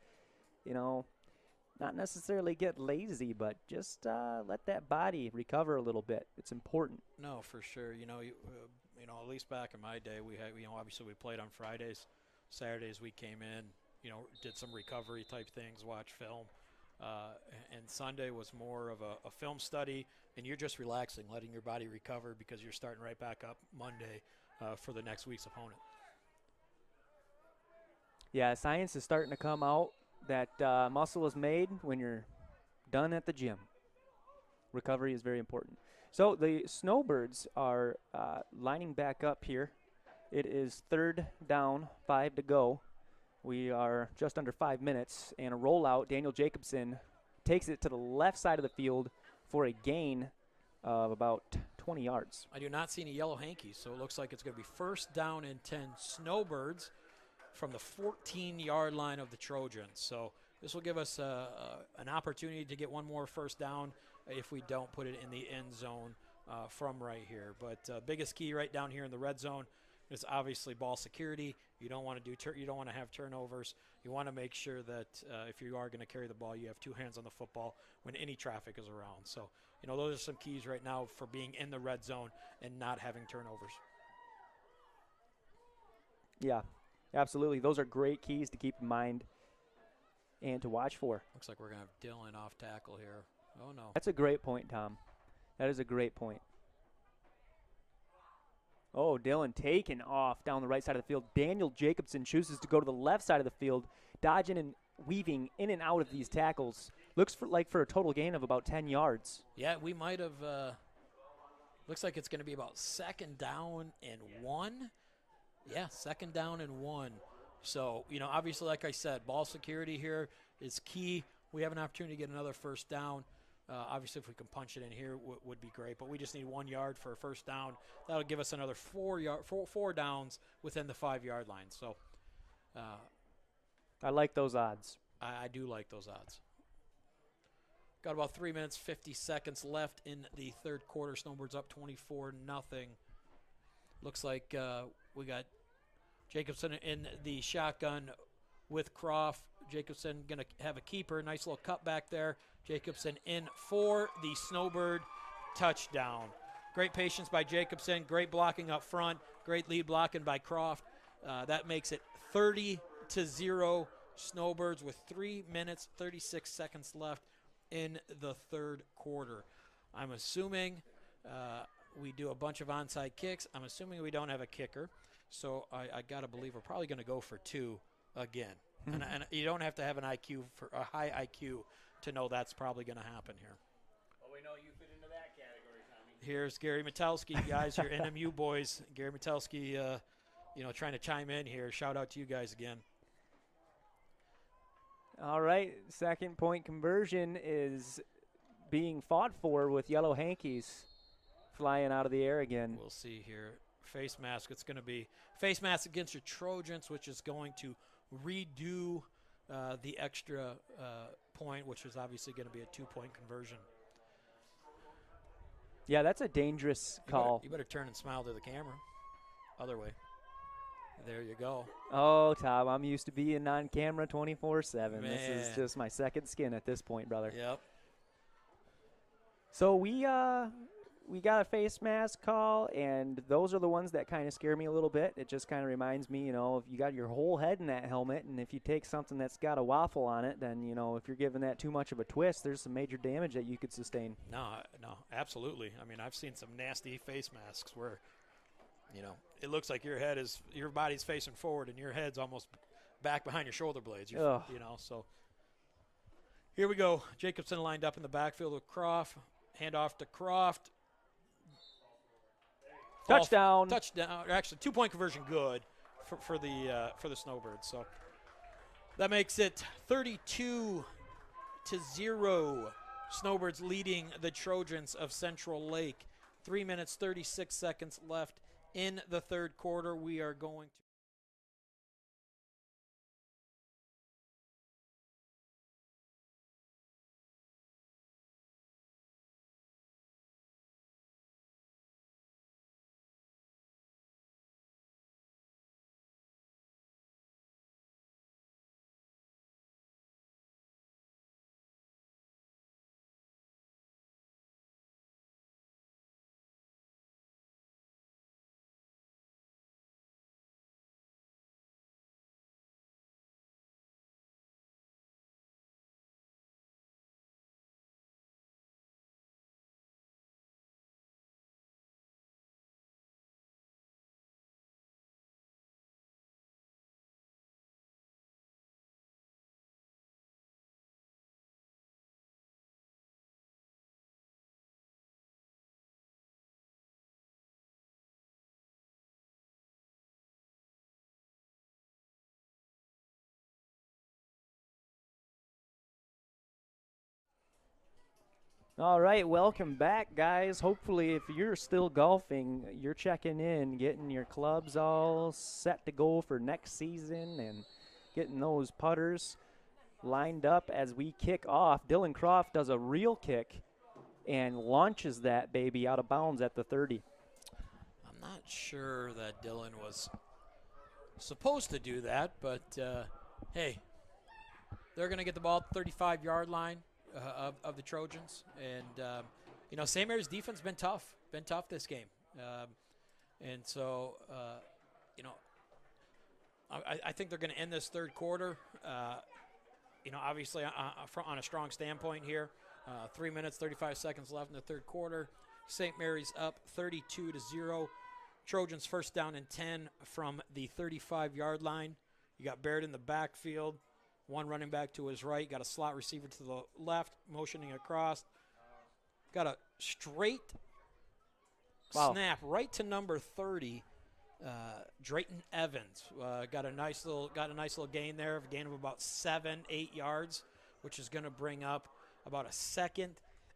Speaker 1: not necessarily get lazy, but just let that body recover a little bit. It's important.
Speaker 3: No, for sure. At least back in my day, we had, obviously we played on Fridays. Saturdays we came in, did some recovery type things, watch film. And Sunday was more of a film study, and you're just relaxing, letting your body recover because you're starting right back up Monday for the next week's opponent.
Speaker 1: Yeah, science is starting to come out that muscle is made when you're done at the gym. Recovery is very important. So the Snowbirds are lining back up here. It is 3rd down, 5 to go. We are just under 5 minutes, and a rollout. Daniel Jacobson takes it to the left side of the field for a gain of about 20 yards.
Speaker 3: I do not see any yellow hankies, so it looks like it's going to be 1st down and 10 Snowbirds from the 14-yard line of the Trojans. So this will give us an opportunity to get one more 1st down if we don't put it in the end zone from right here. But biggest key right down here in the red zone is obviously ball security. You don't want to you don't want to have turnovers. You want to make sure that if you are going to carry the ball, you have 2 hands on the football when any traffic is around. So, you know, those are some keys right now for being in the red zone and not having turnovers.
Speaker 1: Yeah, absolutely. Those are great keys to keep in mind and to watch for.
Speaker 3: Looks like we're going to have Dylan off tackle here. Oh, no.
Speaker 1: That's a great point, Tom. That is a great point. Oh, Dylan taken off down the right side of the field. Daniel Jacobson chooses to go to the left side of the field, dodging and weaving in and out of these tackles. Looks like for a total gain of about 10 yards.
Speaker 3: Yeah, we might have looks like it's going to be about 2nd down and 1. Yeah, 2nd down and 1. So, you know, obviously, like I said, ball security here is key. We have an opportunity to get another 1st down. Obviously, if we can punch it in here, would be great. But we just need 1 yard for a 1st down. That'll give us another 4 downs within the 5-yard line. So,
Speaker 1: I like those odds.
Speaker 3: I do like those odds. Got about 3 minutes, 50 seconds left in the 3rd quarter. Snowbirds up 24-0. Looks like we got Jacobson in the shotgun with Croft. Jacobson going to have a keeper. Nice little cutback there. Jacobson in for the Snowbird touchdown. Great patience by Jacobson. Great blocking up front. Great lead blocking by Croft. That makes it 30-0 Snowbirds with 3 minutes, 36 seconds left in the 3rd quarter. I'm assuming we do a bunch of onside kicks. I'm assuming we don't have a kicker. So I got to believe we're probably going to go for 2 again. And you don't have to have an IQ for a high IQ to know that's probably going to happen here.
Speaker 2: Well, we know you fit into that category, Tommy.
Speaker 3: Here's Gary Metelsky, guys, your NMU boys. Gary Metelsky, you know, trying to chime in here. Shout out to you guys again.
Speaker 1: All right, 2nd point conversion is being fought for with yellow hankies flying out of the air again.
Speaker 3: We'll see here. Face mask. It's going to be face mask against your Trojans, which is going to redo the extra point, which is obviously going to be a 2-point conversion.
Speaker 1: Yeah, that's a dangerous call.
Speaker 3: You better turn and smile to the camera. Other way. There you go.
Speaker 1: Oh, Tom, I'm used to being on camera 24/7. This is just my second skin at this point, brother.
Speaker 3: Yep.
Speaker 1: So we got a face mask call, and those are the ones that kind of scare me a little bit. It just kind of reminds me, you know, if you got your whole head in that helmet, and if you take something that's got a waffle on it, then, you know, if you're giving that too much of a twist, there's some major damage that you could sustain.
Speaker 3: No, absolutely. I mean, I've seen some nasty face masks where, you know, it looks like your body's facing forward and your head's almost back behind your shoulder blades. You know, so here we go. Jacobson lined up in the backfield with Croft. Handoff to Croft.
Speaker 1: Touchdown.
Speaker 3: Touchdown. Actually, 2-point conversion good for the Snowbirds. So that makes it 32-0. Snowbirds leading the Trojans of Central Lake. 3 minutes, 36 seconds left in the 3rd quarter. We are going to
Speaker 1: All right, welcome back, guys. Hopefully, if you're still golfing, you're checking in, getting your clubs all set to go for next season and getting those putters lined up as we kick off. Dylan Croft does a reel kick and launches that baby out of bounds at the 30.
Speaker 3: I'm not sure that Dylan was supposed to do that, but hey, they're going to get the ball at the 35-yard line of the Trojans. And, St. Mary's defense been tough this game. And so, I think they're going to end this third quarter, obviously on a strong standpoint here. 3 minutes, 35 seconds left in the third quarter. St. Mary's up 32-0. Trojans first down and 10 from the 35-yard line. You got Barrett in the backfield, one running back to his right, got a slot receiver to the left, motioning across. Got a straight snap right to number 30, Drayton Evans. Got a nice little gain there, a gain of about 7-8 yards, which is going to bring up about a 2nd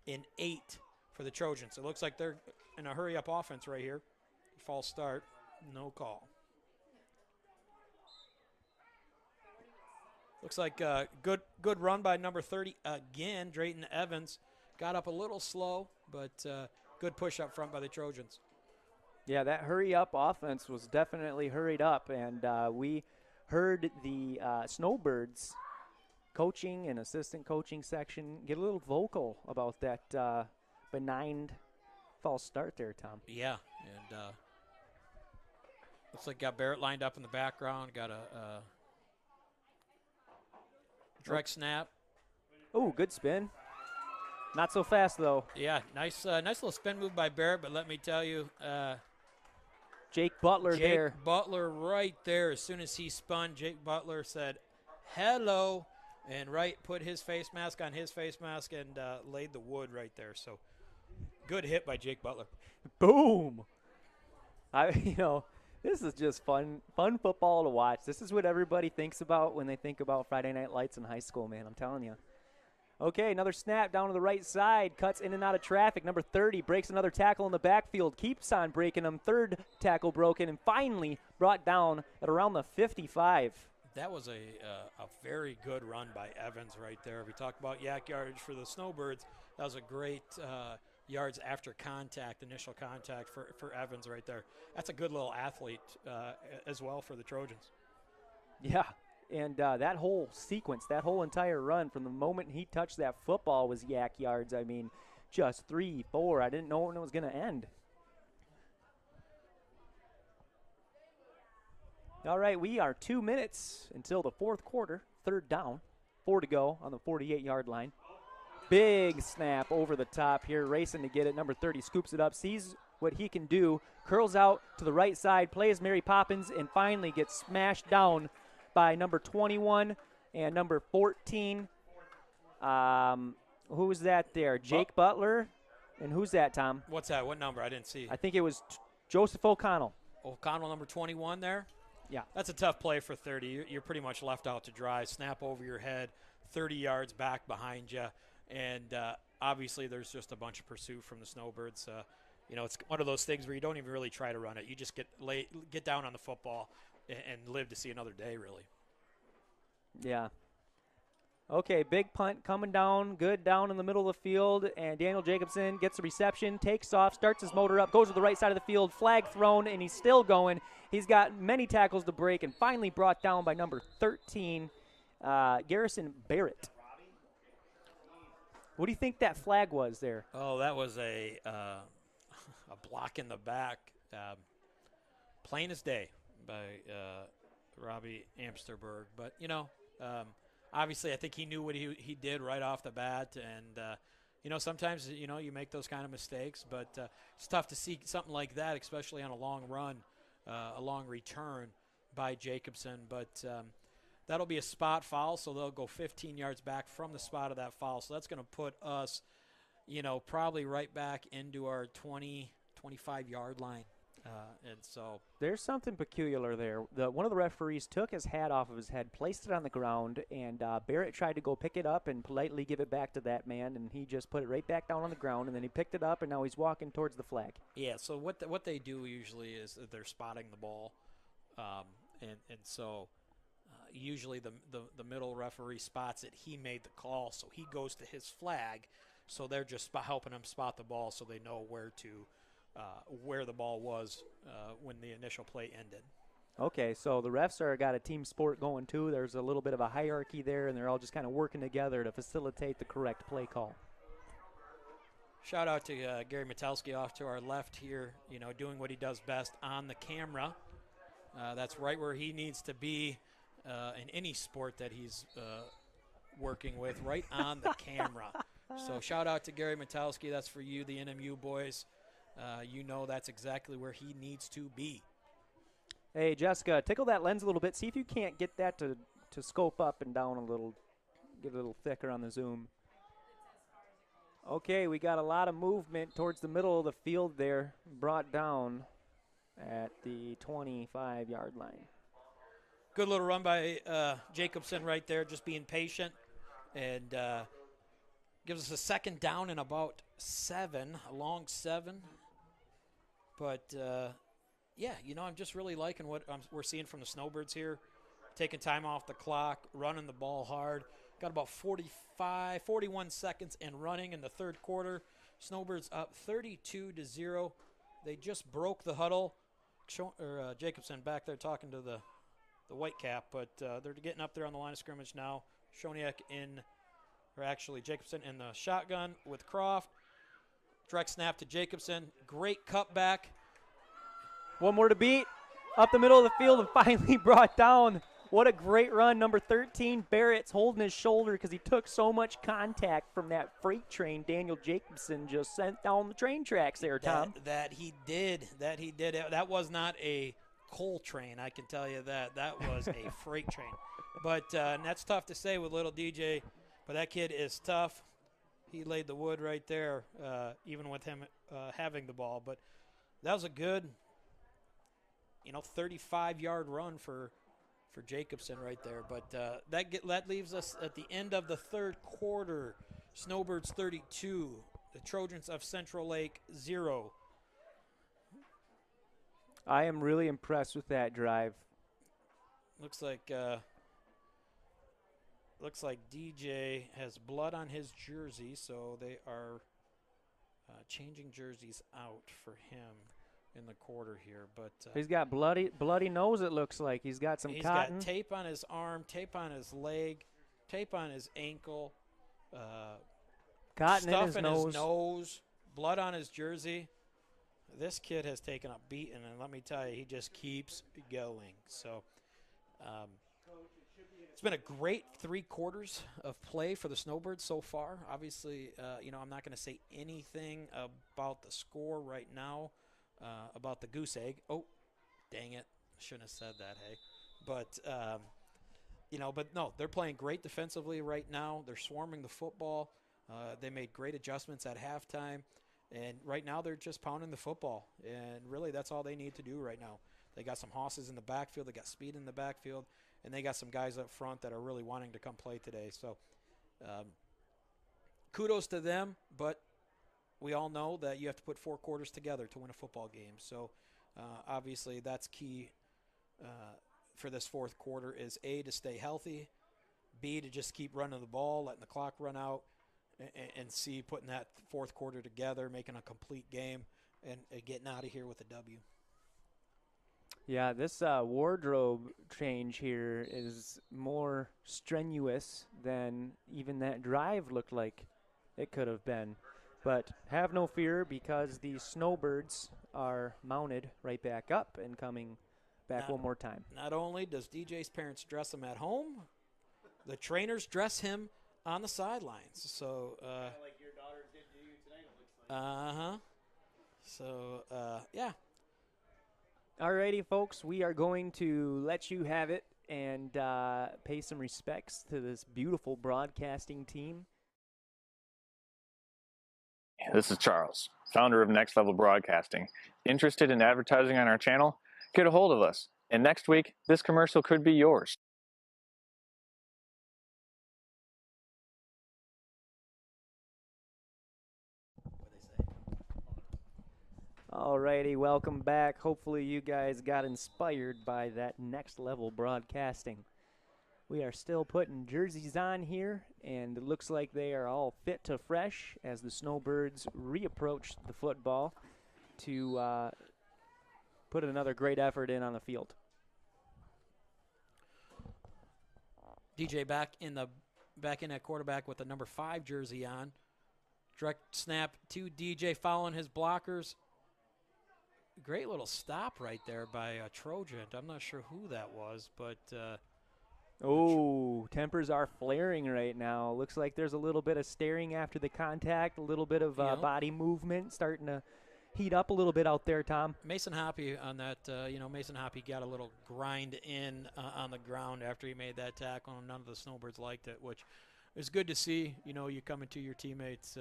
Speaker 3: and 8 for the Trojans. It looks like they're in a hurry-up offense right here. False start, no call. Looks like a good run by number 30 again. Drayton Evans got up a little slow, but good push up front by the Trojans.
Speaker 1: Yeah, that hurry-up offense was definitely hurried up, and we heard the Snowbirds coaching and assistant coaching section get a little vocal about that benign false start there, Tom.
Speaker 3: Yeah, and looks like got Barrett lined up in the background, got a direct snap.
Speaker 1: Oh, good spin. Not so fast, though.
Speaker 3: Yeah, nice little spin move by Barrett, but let me tell you,
Speaker 1: Jake Butler there.
Speaker 3: Jake Butler right there. As soon as he spun, Jake Butler said, hello, and put his face mask on his face mask and laid the wood right there. So good hit by Jake Butler.
Speaker 1: Boom. This is just fun football to watch. This is what everybody thinks about when they think about Friday Night Lights in high school, man. I'm telling you. Okay, another snap down to the right side. Cuts in and out of traffic. Number 30 breaks another tackle in the backfield. Keeps on breaking them. Third tackle broken and finally brought down at around the 55.
Speaker 3: That was a very good run by Evans right there. We talked about yak yardage for the Snowbirds. That was a great yards after contact, initial contact for Evans right there. That's a good little athlete as well for the Trojans.
Speaker 1: Yeah, and that whole sequence, that whole entire run from the moment he touched that football was yak yards. I mean, just 3, 4. I didn't know when it was going to end. All right, we are 2 minutes until the fourth quarter, third down, 4 to go on the 48-yard line. Big snap over the top here, racing to get it. Number 30 scoops it up, sees what he can do, curls out to the right side, plays Mary Poppins, and finally gets smashed down by number 21 and number 14. Who's that there? Jake Butler. And who's that, Tom?
Speaker 3: What's that? What number? I didn't see.
Speaker 1: I think it was Joseph O'Connell.
Speaker 3: O'Connell, number 21 there?
Speaker 1: Yeah.
Speaker 3: That's a tough play for 30. You're pretty much left out to dry. Snap over your head, 30 yards back behind you. And obviously there's just a bunch of pursuit from the Snowbirds. It's one of those things where you don't even really try to run it. You just get down on the football and live to see another day, really.
Speaker 1: Yeah. Okay, big punt coming down, good down in the middle of the field, and Daniel Jacobson gets the reception, takes off, starts his motor up, goes to the right side of the field, flag thrown, and he's still going. He's got many tackles to break and finally brought down by number 13, Garrison Barrett. What do you think that flag was there?
Speaker 3: Oh, that was a block in the back, plain as day by Robbie Amsterberg. But, obviously I think he knew what he did right off the bat. And, sometimes, you make those kind of mistakes. But it's tough to see something like that, especially on a long run, a long return by Jacobson. But that'll be a spot foul, so they'll go 15 yards back from the spot of that foul. So that's going to put us, probably right back into our 20, 25-yard line. And so
Speaker 1: There's something peculiar there. One of the referees took his hat off of his head, placed it on the ground, and Barrett tried to go pick it up and politely give it back to that man, and he just put it right back down on the ground, and then he picked it up, and now he's walking towards the flag.
Speaker 3: yeah, so what they do usually is that they're spotting the ball, and so usually the middle referee spots it. He made the call, so he goes to his flag. So they're just helping him spot the ball, so they know where the ball was when the initial play ended.
Speaker 1: Okay, so the refs got a team sport going too. There's a little bit of a hierarchy there, and they're all just kind of working together to facilitate the correct play call.
Speaker 3: Shout out to Gary Metelski off to our left here, doing what he does best on the camera. That's right where he needs to be in any sport that he's working with, right on the camera. So shout out to Gary Metelski. That's for you, the NMU boys. That's exactly where he needs to be.
Speaker 1: Hey, Jessica, tickle that lens a little bit. See if you can't get that to scope up and down a little, get a little thicker on the zoom. Okay, we got a lot of movement towards the middle of the field there, brought down at the 25-yard line.
Speaker 3: Good little run by Jacobson right there, just being patient, and gives us a second down and about 7, a long 7. But, I'm just really liking what we're seeing from the Snowbirds here, taking time off the clock, running the ball hard. Got about 41 seconds and running in the third quarter. Snowbirds up 32-0. They just broke the huddle. Jacobson back there talking to the white cap, but they're getting up there on the line of scrimmage now. Jacobson in the shotgun with Croft. Direct snap to Jacobson. Great cutback.
Speaker 1: One more to beat. Up the middle of the field and finally brought down. What a great run. Number 13, Barrett's holding his shoulder because he took so much contact from that freight train Daniel Jacobson just sent down the train tracks there, Tom.
Speaker 3: That he did. That was not a coal train, I can tell you that. That was a freight train. But and that's tough to say with little DJ, but that kid is tough. He laid the wood right there, even with him having the ball. But that was a good, 35-yard run for Jacobson right there. But that leaves us at the end of the third quarter. Snowbirds 32, the Trojans of Central Lake 0.
Speaker 1: I am really impressed with that drive.
Speaker 3: Looks like DJ has blood on his jersey, so they are changing jerseys out for him in the quarter here. But
Speaker 1: he's got bloody nose, it looks like. He's got some cotton.
Speaker 3: He's got tape on his arm, tape on his leg, tape on his ankle,
Speaker 1: cotton
Speaker 3: stuff
Speaker 1: in his
Speaker 3: nose, blood on his jersey. This kid has taken a beating, and let me tell you, he just keeps going. So it's been a great 3 quarters of play for the Snowbirds so far. Obviously, I'm not going to say anything about the score right now, about the goose egg. Oh, dang it. Shouldn't have said that, hey. But, but no, they're playing great defensively right now. They're swarming the football. They made great adjustments at halftime. And right now they're just pounding the football. And really that's all they need to do right now. They got some hosses in the backfield. They got speed in the backfield. And they got some guys up front that are really wanting to come play today. So kudos to them. But we all know that you have to put 4 quarters together to win a football game. So obviously that's key for this fourth quarter is A, to stay healthy, B, to just keep running the ball, letting the clock run out, and C, putting that fourth quarter together, making a complete game, and getting out of here with a W.
Speaker 1: Yeah, this wardrobe change here is more strenuous than even that drive looked like it could have been. But have no fear because the Snowbirds are mounted right back up and coming back one more time.
Speaker 3: Not only does DJ's parents dress him at home, the trainers dress him on the sidelines. So
Speaker 2: like your daughter did to you tonight, it looks like.
Speaker 3: So yeah.
Speaker 1: Alrighty, folks, we are going to let you have it and pay some respects to this beautiful broadcasting team.
Speaker 6: this is Charles, founder of Next Level Broadcasting. Interested in advertising on our channel? Get a hold of us, and next week, this commercial could be yours.
Speaker 1: Alrighty, welcome back. Hopefully you guys got inspired by that Next Level Broadcasting. We are still putting jerseys on here, and it looks like they are all fit to fresh as the Snowbirds reapproach the football to put another great effort in on the field.
Speaker 3: DJ back in at quarterback with the number 5 jersey on. Direct snap to DJ, following his blockers. Great little stop right there by a Trojan. I'm not sure who that was, but
Speaker 1: tempers are flaring right now. Looks like there's a little bit of staring after the contact, a little bit of body movement starting to heat up a little bit out there, Tom.
Speaker 3: Mason Hoppy on that, Mason Hoppy got a little grind in on the ground after he made that tackle, and none of the Snowbirds liked it, which is good to see. You coming to your teammates,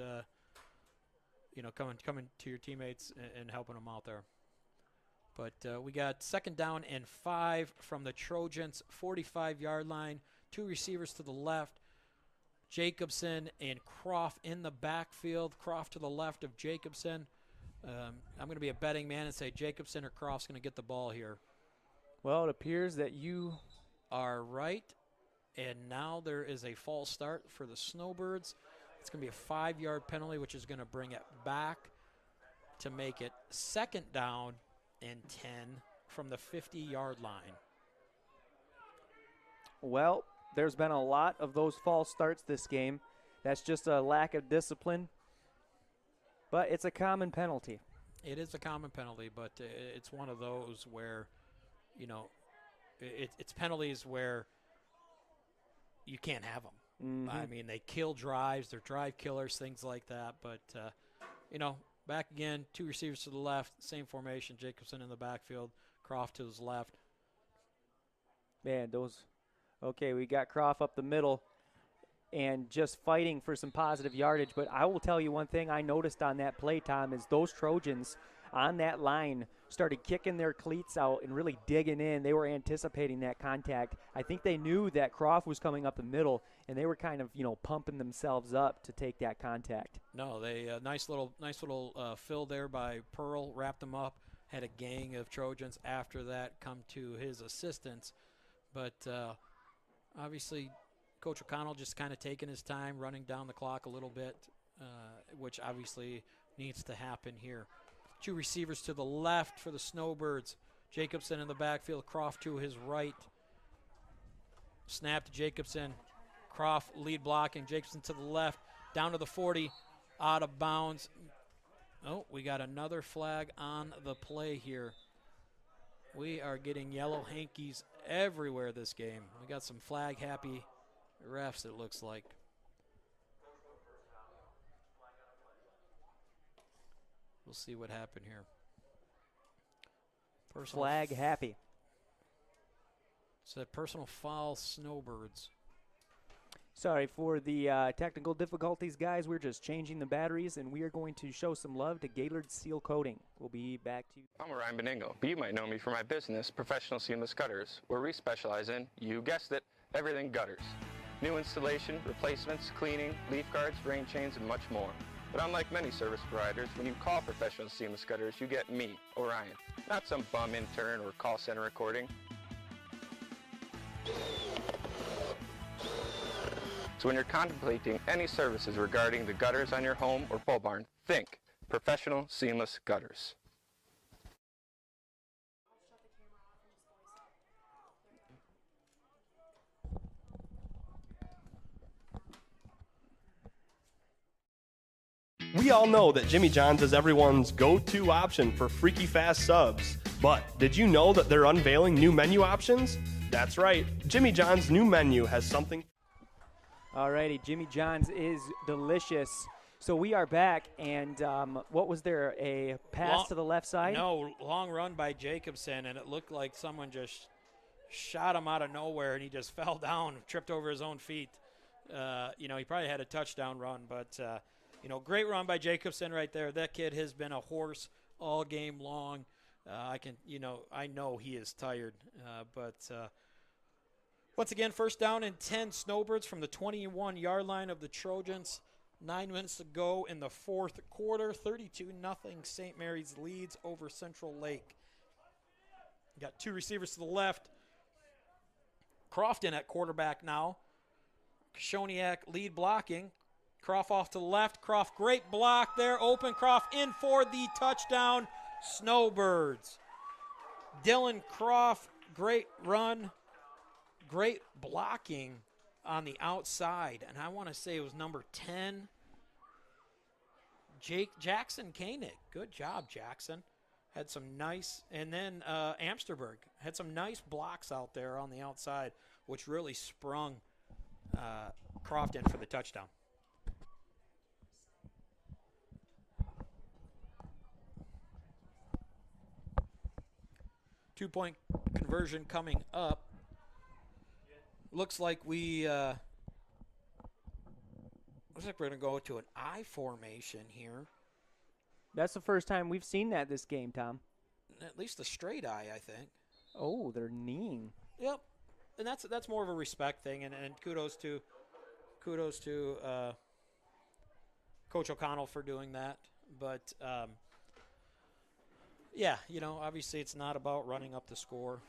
Speaker 3: coming to your teammates and helping them out there. But we got 2nd down and 5 from the Trojans, 45-yard line. 2 receivers to the left. Jacobson and Croft in the backfield. Croft to the left of Jacobson. I'm going to be a betting man and say Jacobson or Croft's going to get the ball here.
Speaker 1: Well, it appears that you
Speaker 3: are right. And now there is a false start for the Snowbirds. It's going to be a 5-yard penalty, which is going to bring it back to make it 2nd down and 10 from the 50-yard line.
Speaker 1: Well, there's been a lot of those false starts this game. That's just a lack of discipline. But it's a common penalty.
Speaker 3: It is a common penalty, but it's one of those where, it's penalties where you can't have them.
Speaker 1: Mm-hmm.
Speaker 3: I mean, they kill drives. They're drive killers, things like that. But, back again, 2 receivers to the left, same formation. Jacobson in the backfield, Croft to his left.
Speaker 1: Man, okay, we got Croft up the middle and just fighting for some positive yardage. But I will tell you one thing I noticed on that play, Tom, is those Trojans on that line started kicking their cleats out and really digging in. They were anticipating that contact. I think they knew that Croft was coming up the middle, and they were kind of, pumping themselves up to take that contact.
Speaker 3: No, they nice little fill there by Pearl, wrapped them up, had a gang of Trojans after that come to his assistance. But obviously Coach O'Connell just kind of taking his time, running down the clock a little bit, which obviously needs to happen here. 2 receivers to the left for the Snowbirds. Jacobson in the backfield, Croft to his right. Snap to Jacobson. Croft lead blocking. Jacobson to the left, down to the 40, out of bounds. Oh, we got another flag on the play here. We are getting yellow hankies everywhere this game. We got some flag-happy refs, it looks like. We'll see what happened here.
Speaker 1: Flag happy.
Speaker 3: It's a personal foul, Snowbirds.
Speaker 1: Sorry for the technical difficulties, guys. We're just changing the batteries, and we are going to show some love to Gaylord Seal Coating. We'll be back to you.
Speaker 7: I'm Ryan Beningo, but you might know me for my business, Professional Seamless Gutters, where we specialize in, you guessed it, everything gutters. New installation, replacements, cleaning, leaf guards, rain chains, and much more. But unlike many service providers, when you call Professional Seamless Gutters, you get me, Orion, not some bum intern or call center recording. So when you're contemplating any services regarding the gutters on your home or pole barn, think Professional Seamless Gutters.
Speaker 5: We all know that Jimmy John's is everyone's go-to option for freaky fast subs. But did you know that they're unveiling new menu options? That's right, Jimmy John's new menu has something.
Speaker 1: Alrighty, Jimmy John's is delicious. So we are back, and what was there, a pass to the left side?
Speaker 3: No, long run by Jacobson, and it looked like someone just shot him out of nowhere, and he just fell down, tripped over his own feet. He probably had a touchdown run, but Great run by Jacobson right there. That kid has been a horse all game long. I know he is tired, but once again, first down and 10 Snowbirds from the 21-yard line of the Trojans. 9 minutes to go in the fourth quarter. 32-0 St. Mary's leads over Central Lake. Got two receivers to the left. Crofton at quarterback now. Kashoniak lead blocking. Croft off to the left. Croft, great block there. Open Croft in for the touchdown. Snowbirds. Dylan Croft, great run. Great blocking on the outside. And I want to say it was number 10. Jackson Koenig. Good job, Jackson. Had some nice, and then Amsterberg had some nice blocks out there on the outside, which really sprung Croft in for the touchdown. Two-point conversion coming up. Looks like we're going to go to an I formation here.
Speaker 1: That's the first time we've seen that this game, Tom.
Speaker 3: At least a straight eye, I think.
Speaker 1: Oh, they're kneeing.
Speaker 3: Yep, and that's more of a respect thing, and kudos to Coach O'Connell for doing that. But yeah, obviously it's not about running up the score.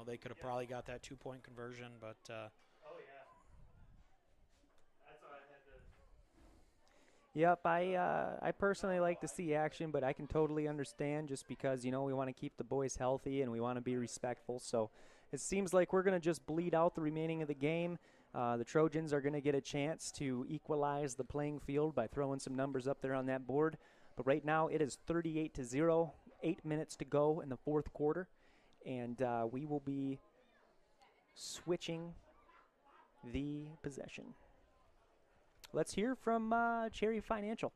Speaker 3: They could have probably got that 2-point conversion, but.
Speaker 1: Yep, I personally like to see action, but I can totally understand just because, we want to keep the boys healthy and we want to be respectful. So it seems like we're going to just bleed out the remaining of the game. The Trojans are going to get a chance to equalize the playing field by throwing some numbers up there on that board. But right now it is 38-0, 8 minutes to go in the fourth quarter. And we will be switching the possession. Let's hear from Cherry Financial.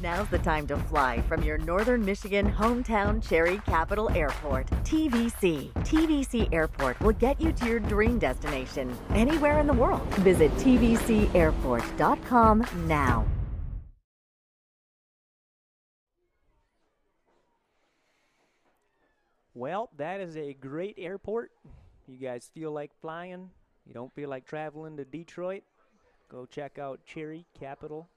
Speaker 4: Now's the time to fly from your Northern Michigan hometown Cherry Capital Airport. TVC. TVC Airport will get you to your dream destination anywhere in the world. Visit tvcairport.com now.
Speaker 1: Well, that is a great airport. You guys feel like flying? You don't feel like traveling to Detroit? Go check out Cherry Capital.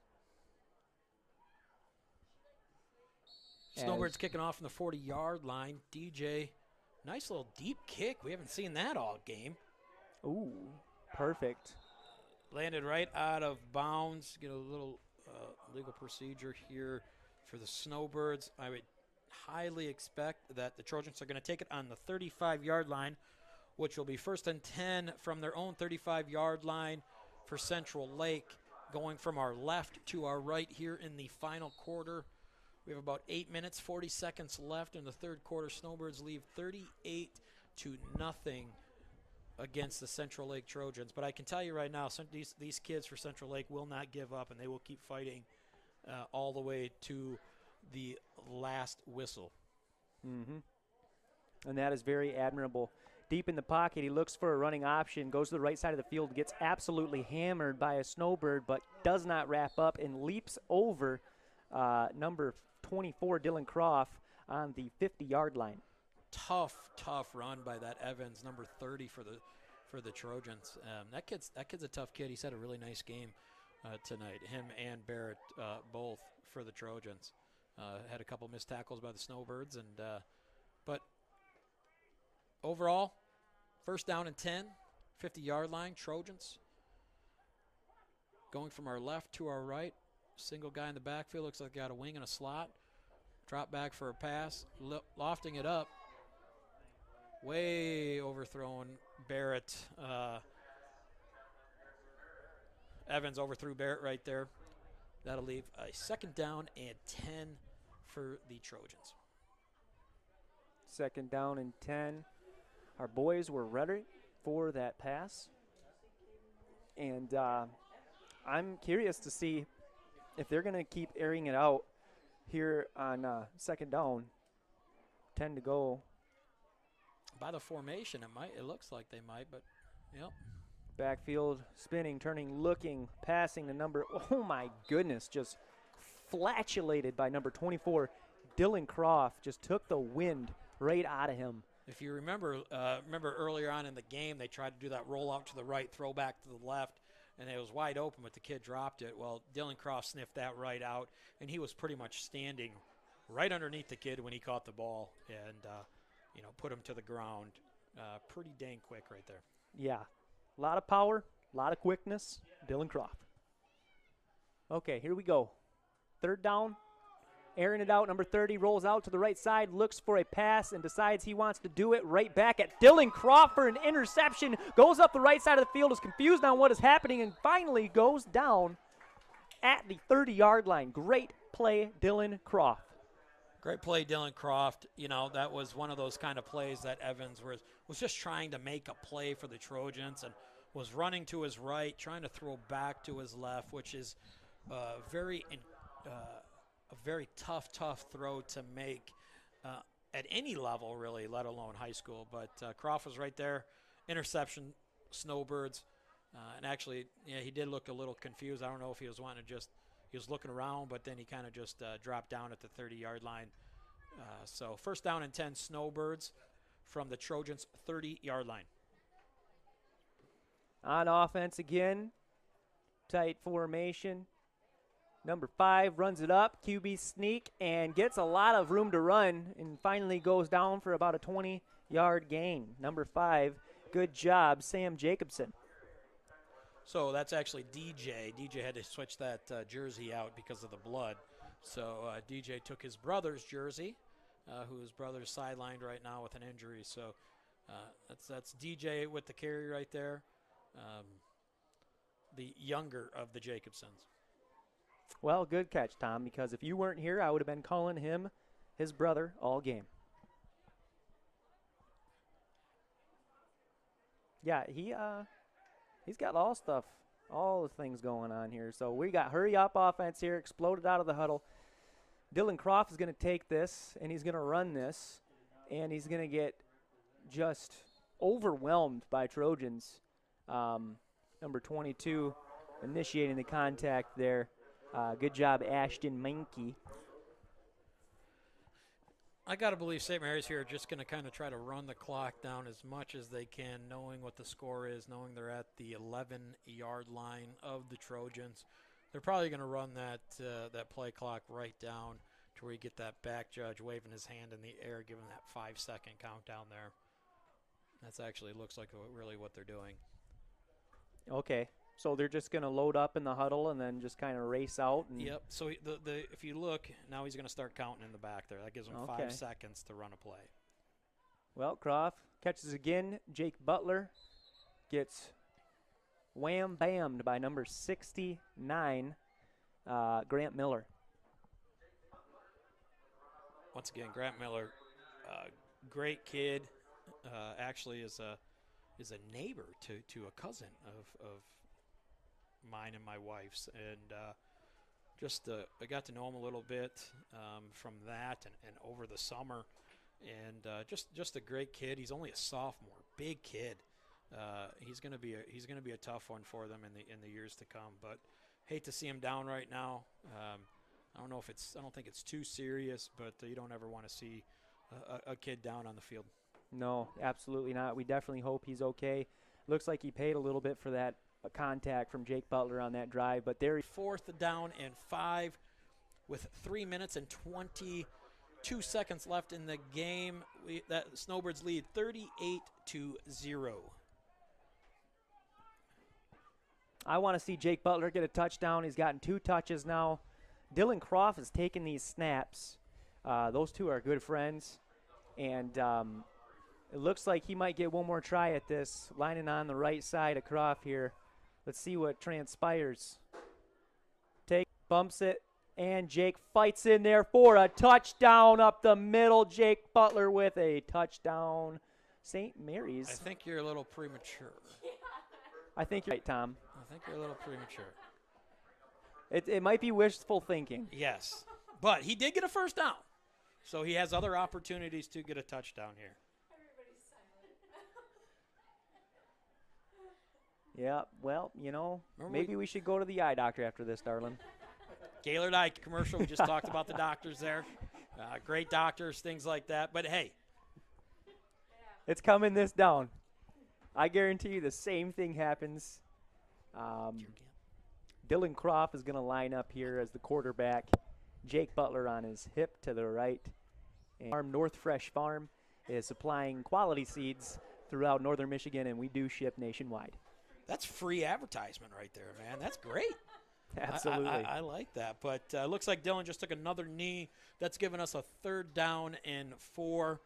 Speaker 3: Snowbirds kicking off from the 40-yard line. DJ, nice little deep kick. We haven't seen that all game.
Speaker 1: Ooh, perfect.
Speaker 3: Landed right out of bounds. Get a little legal procedure here for the Snowbirds. I would highly expect that the Trojans are going to take it on the 35-yard line, which will be 1st and 10 from their own 35-yard line for Central Lake, going from our left to our right here in the final quarter. We have about 8 minutes, 40 seconds left in the third quarter. Snowbirds lead 38-0 against the Central Lake Trojans. But I can tell you right now, these kids for Central Lake will not give up, and they will keep fighting all the way to the last whistle.
Speaker 1: Mm-hmm. And that is very admirable. Deep in the pocket, he looks for a running option, goes to the right side of the field, gets absolutely hammered by a Snowbird, but does not wrap up and leaps over number 24, Dylan Croft, on the 50-yard line.
Speaker 3: Tough run by that Evans, number 30 for the Trojans. That kid's a tough kid. He's had a really nice game tonight. Him and Barrett both for the Trojans. Had a couple missed tackles by the Snowbirds, but overall, 1st down and 10, 50-yard line, Trojans. Going from our left to our right, single guy in the backfield, looks like got a wing and a slot. Drop back for a pass, lofting it up. Way overthrown Barrett. Evans overthrew Barrett right there. That'll leave a 2nd down and 10 for the Trojans.
Speaker 1: 2nd down and 10. Our boys were ready for that pass. And I'm curious to see if they're going to keep airing it out here on 2nd down. 10 to go.
Speaker 3: By the formation, it looks like they might, but yep.
Speaker 1: Backfield, spinning, turning, looking, passing the number. Oh, my goodness. Just flatulated by number 24. Dylan Croft just took the wind right out of him.
Speaker 3: If you remember earlier on in the game, they tried to do that roll out to the right, throw back to the left, and it was wide open, but the kid dropped it. Well, Dylan Croft sniffed that right out, and he was pretty much standing right underneath the kid when he caught the ball and, put him to the ground. Pretty dang quick right there.
Speaker 1: Yeah, a lot of power, a lot of quickness. Dylan Croft. Okay, here we go. Third down. Airing it out, number 30 rolls out to the right side, looks for a pass, and decides he wants to do it right back at Dylan Croft for an interception. Goes up the right side of the field, is confused on what is happening, and finally goes down at the 30-yard line. Great play, Dylan Croft.
Speaker 3: Great play, Dylan Croft. That was one of those kind of plays that Evans was just trying to make a play for the Trojans and was running to his right, trying to throw back to his left, which is a very tough throw to make at any level, really, let alone high school. But Croft was right there. Interception, Snowbirds. And actually, he did look a little confused. I don't know if he was wanting to he was looking around, but then he kind of just dropped down at the 30-yard line. So first down and 10, Snowbirds from the Trojans' 30-yard line.
Speaker 1: On offense again, tight formation. Number 5 runs it up, QB sneak, and gets a lot of room to run, and finally goes down for about a 20-yard gain. Number 5, good job, Sam Jacobson.
Speaker 3: So that's actually DJ. DJ had to switch that jersey out because of the blood. So DJ took his brother's jersey, whose brother's sidelined right now with an injury. So that's DJ with the carry right there, the younger of the Jacobsons.
Speaker 1: Well, good catch, Tom, because if you weren't here, I would have been calling him his brother all game. Yeah, he's got all the things going on here. So we got hurry-up offense here, exploded out of the huddle. Dylan Croft is going to take this, and he's going to run this, and he's going to get just overwhelmed by Trojans. Number 22 initiating the contact there. Good job, Ashton Mankey.
Speaker 3: I got to believe St. Mary's here are just going to kind of try to run the clock down as much as they can, knowing what the score is, knowing they're at the 11-yard line of the Trojans. They're probably going to run that play clock right down to where you get that back judge waving his hand in the air, giving that 5-second countdown there. That's actually looks like really what they're doing.
Speaker 1: Okay. So they're just going to load up in the huddle and then just kind of race out. And
Speaker 3: yep. So if you look, now he's going to start counting in the back there. That gives him 5 seconds to run a play.
Speaker 1: Well, Croft catches again. Jake Butler gets wham-bammed by number 69, Grant Miller.
Speaker 3: Once again, Grant Miller, great kid. Actually is a neighbor to a cousin of mine and my wife's, and I got to know him a little bit from that and over the summer, and just a great kid. He's only a sophomore, big kid. He's gonna be a tough one for them in the years to come. But hate to see him down right now. I don't think it's too serious, but you don't ever want to see a kid down on the field.
Speaker 1: No, absolutely not. We definitely hope he's okay. Looks like he paid a little bit for that contact from Jake Butler on that drive, but there.
Speaker 3: Fourth down and 5 with 3 minutes and 22 seconds left in the game. That Snowbirds lead 38-0.
Speaker 1: I want to see Jake Butler get a touchdown. He's gotten 2 touches now. Dylan Croft has taken these snaps. Those two are good friends, and it looks like he might get one more try at this, lining on the right side of Croft here. Let's see what transpires. Bumps it, and Jake fights in there for a touchdown up the middle. Jake Butler with a touchdown. St. Mary's.
Speaker 3: I think you're a little premature.
Speaker 1: I think you're right, Tom.
Speaker 3: I think you're a little premature.
Speaker 1: It might be wishful thinking.
Speaker 3: Yes, but he did get a first down, so he has other opportunities to get a touchdown here.
Speaker 1: Yeah, well, maybe we should go to the eye doctor after this, darling.
Speaker 3: Gaylord Eye commercial. We just talked about the doctors there. Great doctors, things like that. But, hey.
Speaker 1: It's coming this down. I guarantee you the same thing happens. Dylan Croft is going to line up here as the quarterback. Jake Butler on his hip to the right. And North Fresh Farm is supplying quality seeds throughout northern Michigan, and we do ship nationwide.
Speaker 3: That's free advertisement right there, man. That's great.
Speaker 1: Absolutely.
Speaker 3: I like that. But looks like Dylan just took another knee. That's given us a 3rd down and 4.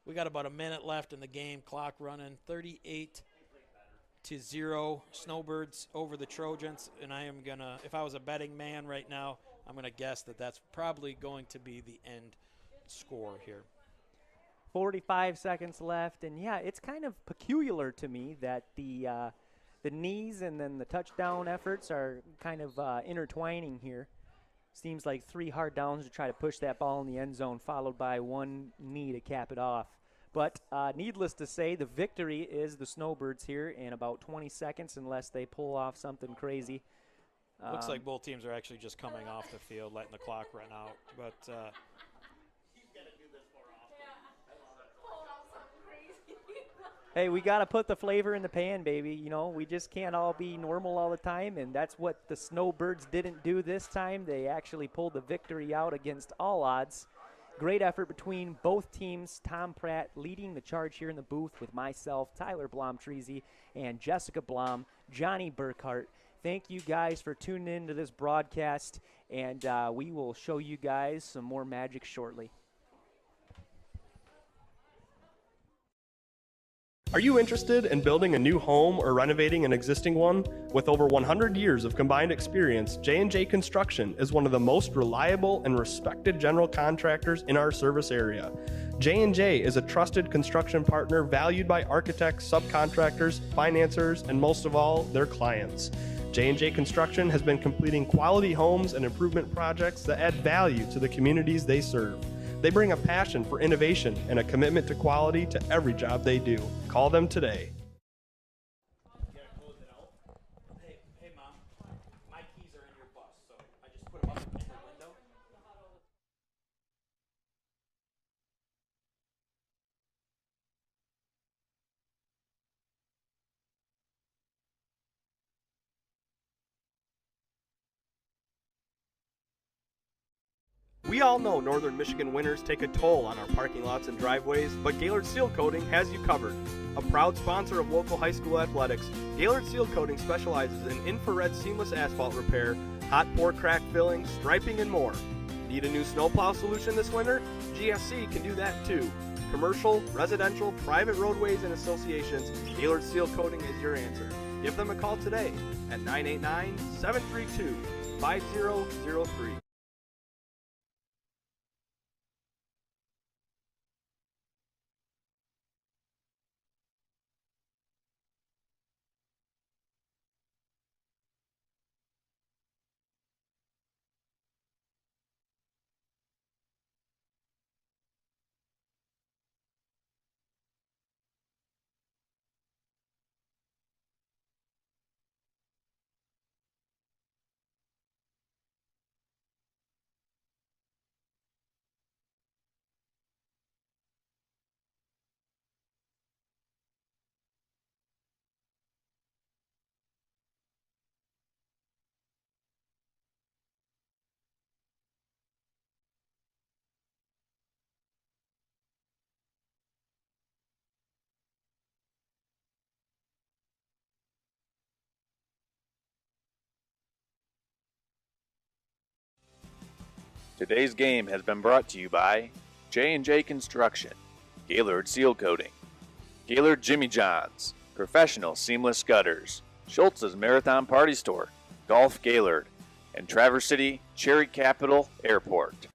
Speaker 3: We got about a minute left in the game. Clock running 38-0. Snowbirds over the Trojans. And I am going to, if I was a betting man right now, I'm going to guess that that's probably going to be the end score here.
Speaker 1: 45 seconds left. And, yeah, it's kind of peculiar to me that the knees and then the touchdown efforts are kind of intertwining here. Seems like 3 hard downs to try to push that ball in the end zone, followed by 1 knee to cap it off. But needless to say, the victory is the Snowbirds here in about 20 seconds, unless they pull off something crazy.
Speaker 3: Looks like both teams are actually just coming off the field, letting the clock run out. But
Speaker 1: hey, we got to put the flavor in the pan, baby. We just can't all be normal all the time, and that's what the Snowbirds didn't do this time. They actually pulled the victory out against all odds. Great effort between both teams. Tom Pratt leading the charge here in the booth with myself, Tyler Blom-Treasy, and Jessica Blom, Johnny Burkhart. Thank you guys for tuning in to this broadcast, and we will show you guys some more magic shortly.
Speaker 5: Are you interested in building a new home or renovating an existing one? With over 100 years of combined experience, J&J Construction is one of the most reliable and respected general contractors in our service area. J&J is a trusted construction partner valued by architects, subcontractors, financiers, and most of all, their clients. J&J Construction has been completing quality homes and improvement projects that add value to the communities they serve. They bring a passion for innovation and a commitment to quality to every job they do. Call them today.
Speaker 3: Hey, Mom, my keys are in your bus, so I just put them up in the window.
Speaker 5: We all know northern Michigan winters take a toll on our parking lots and driveways, but Gaylord Seal Coating has you covered. A proud sponsor of local high school athletics, Gaylord Seal Coating specializes in infrared seamless asphalt repair, hot pour crack filling, striping, and more. Need a new snowplow solution this winter? GSC can do that too. Commercial, residential, private roadways, and associations, Gaylord Seal Coating is your answer. Give them a call today at 989-732-5003.
Speaker 6: Today's game has been brought to you by J&J Construction, Gaylord Seal Coating, Gaylord Jimmy John's, Professional Seamless Gutters, Schultz's Marathon Party Store, Golf Gaylord, and Traverse City Cherry Capital Airport.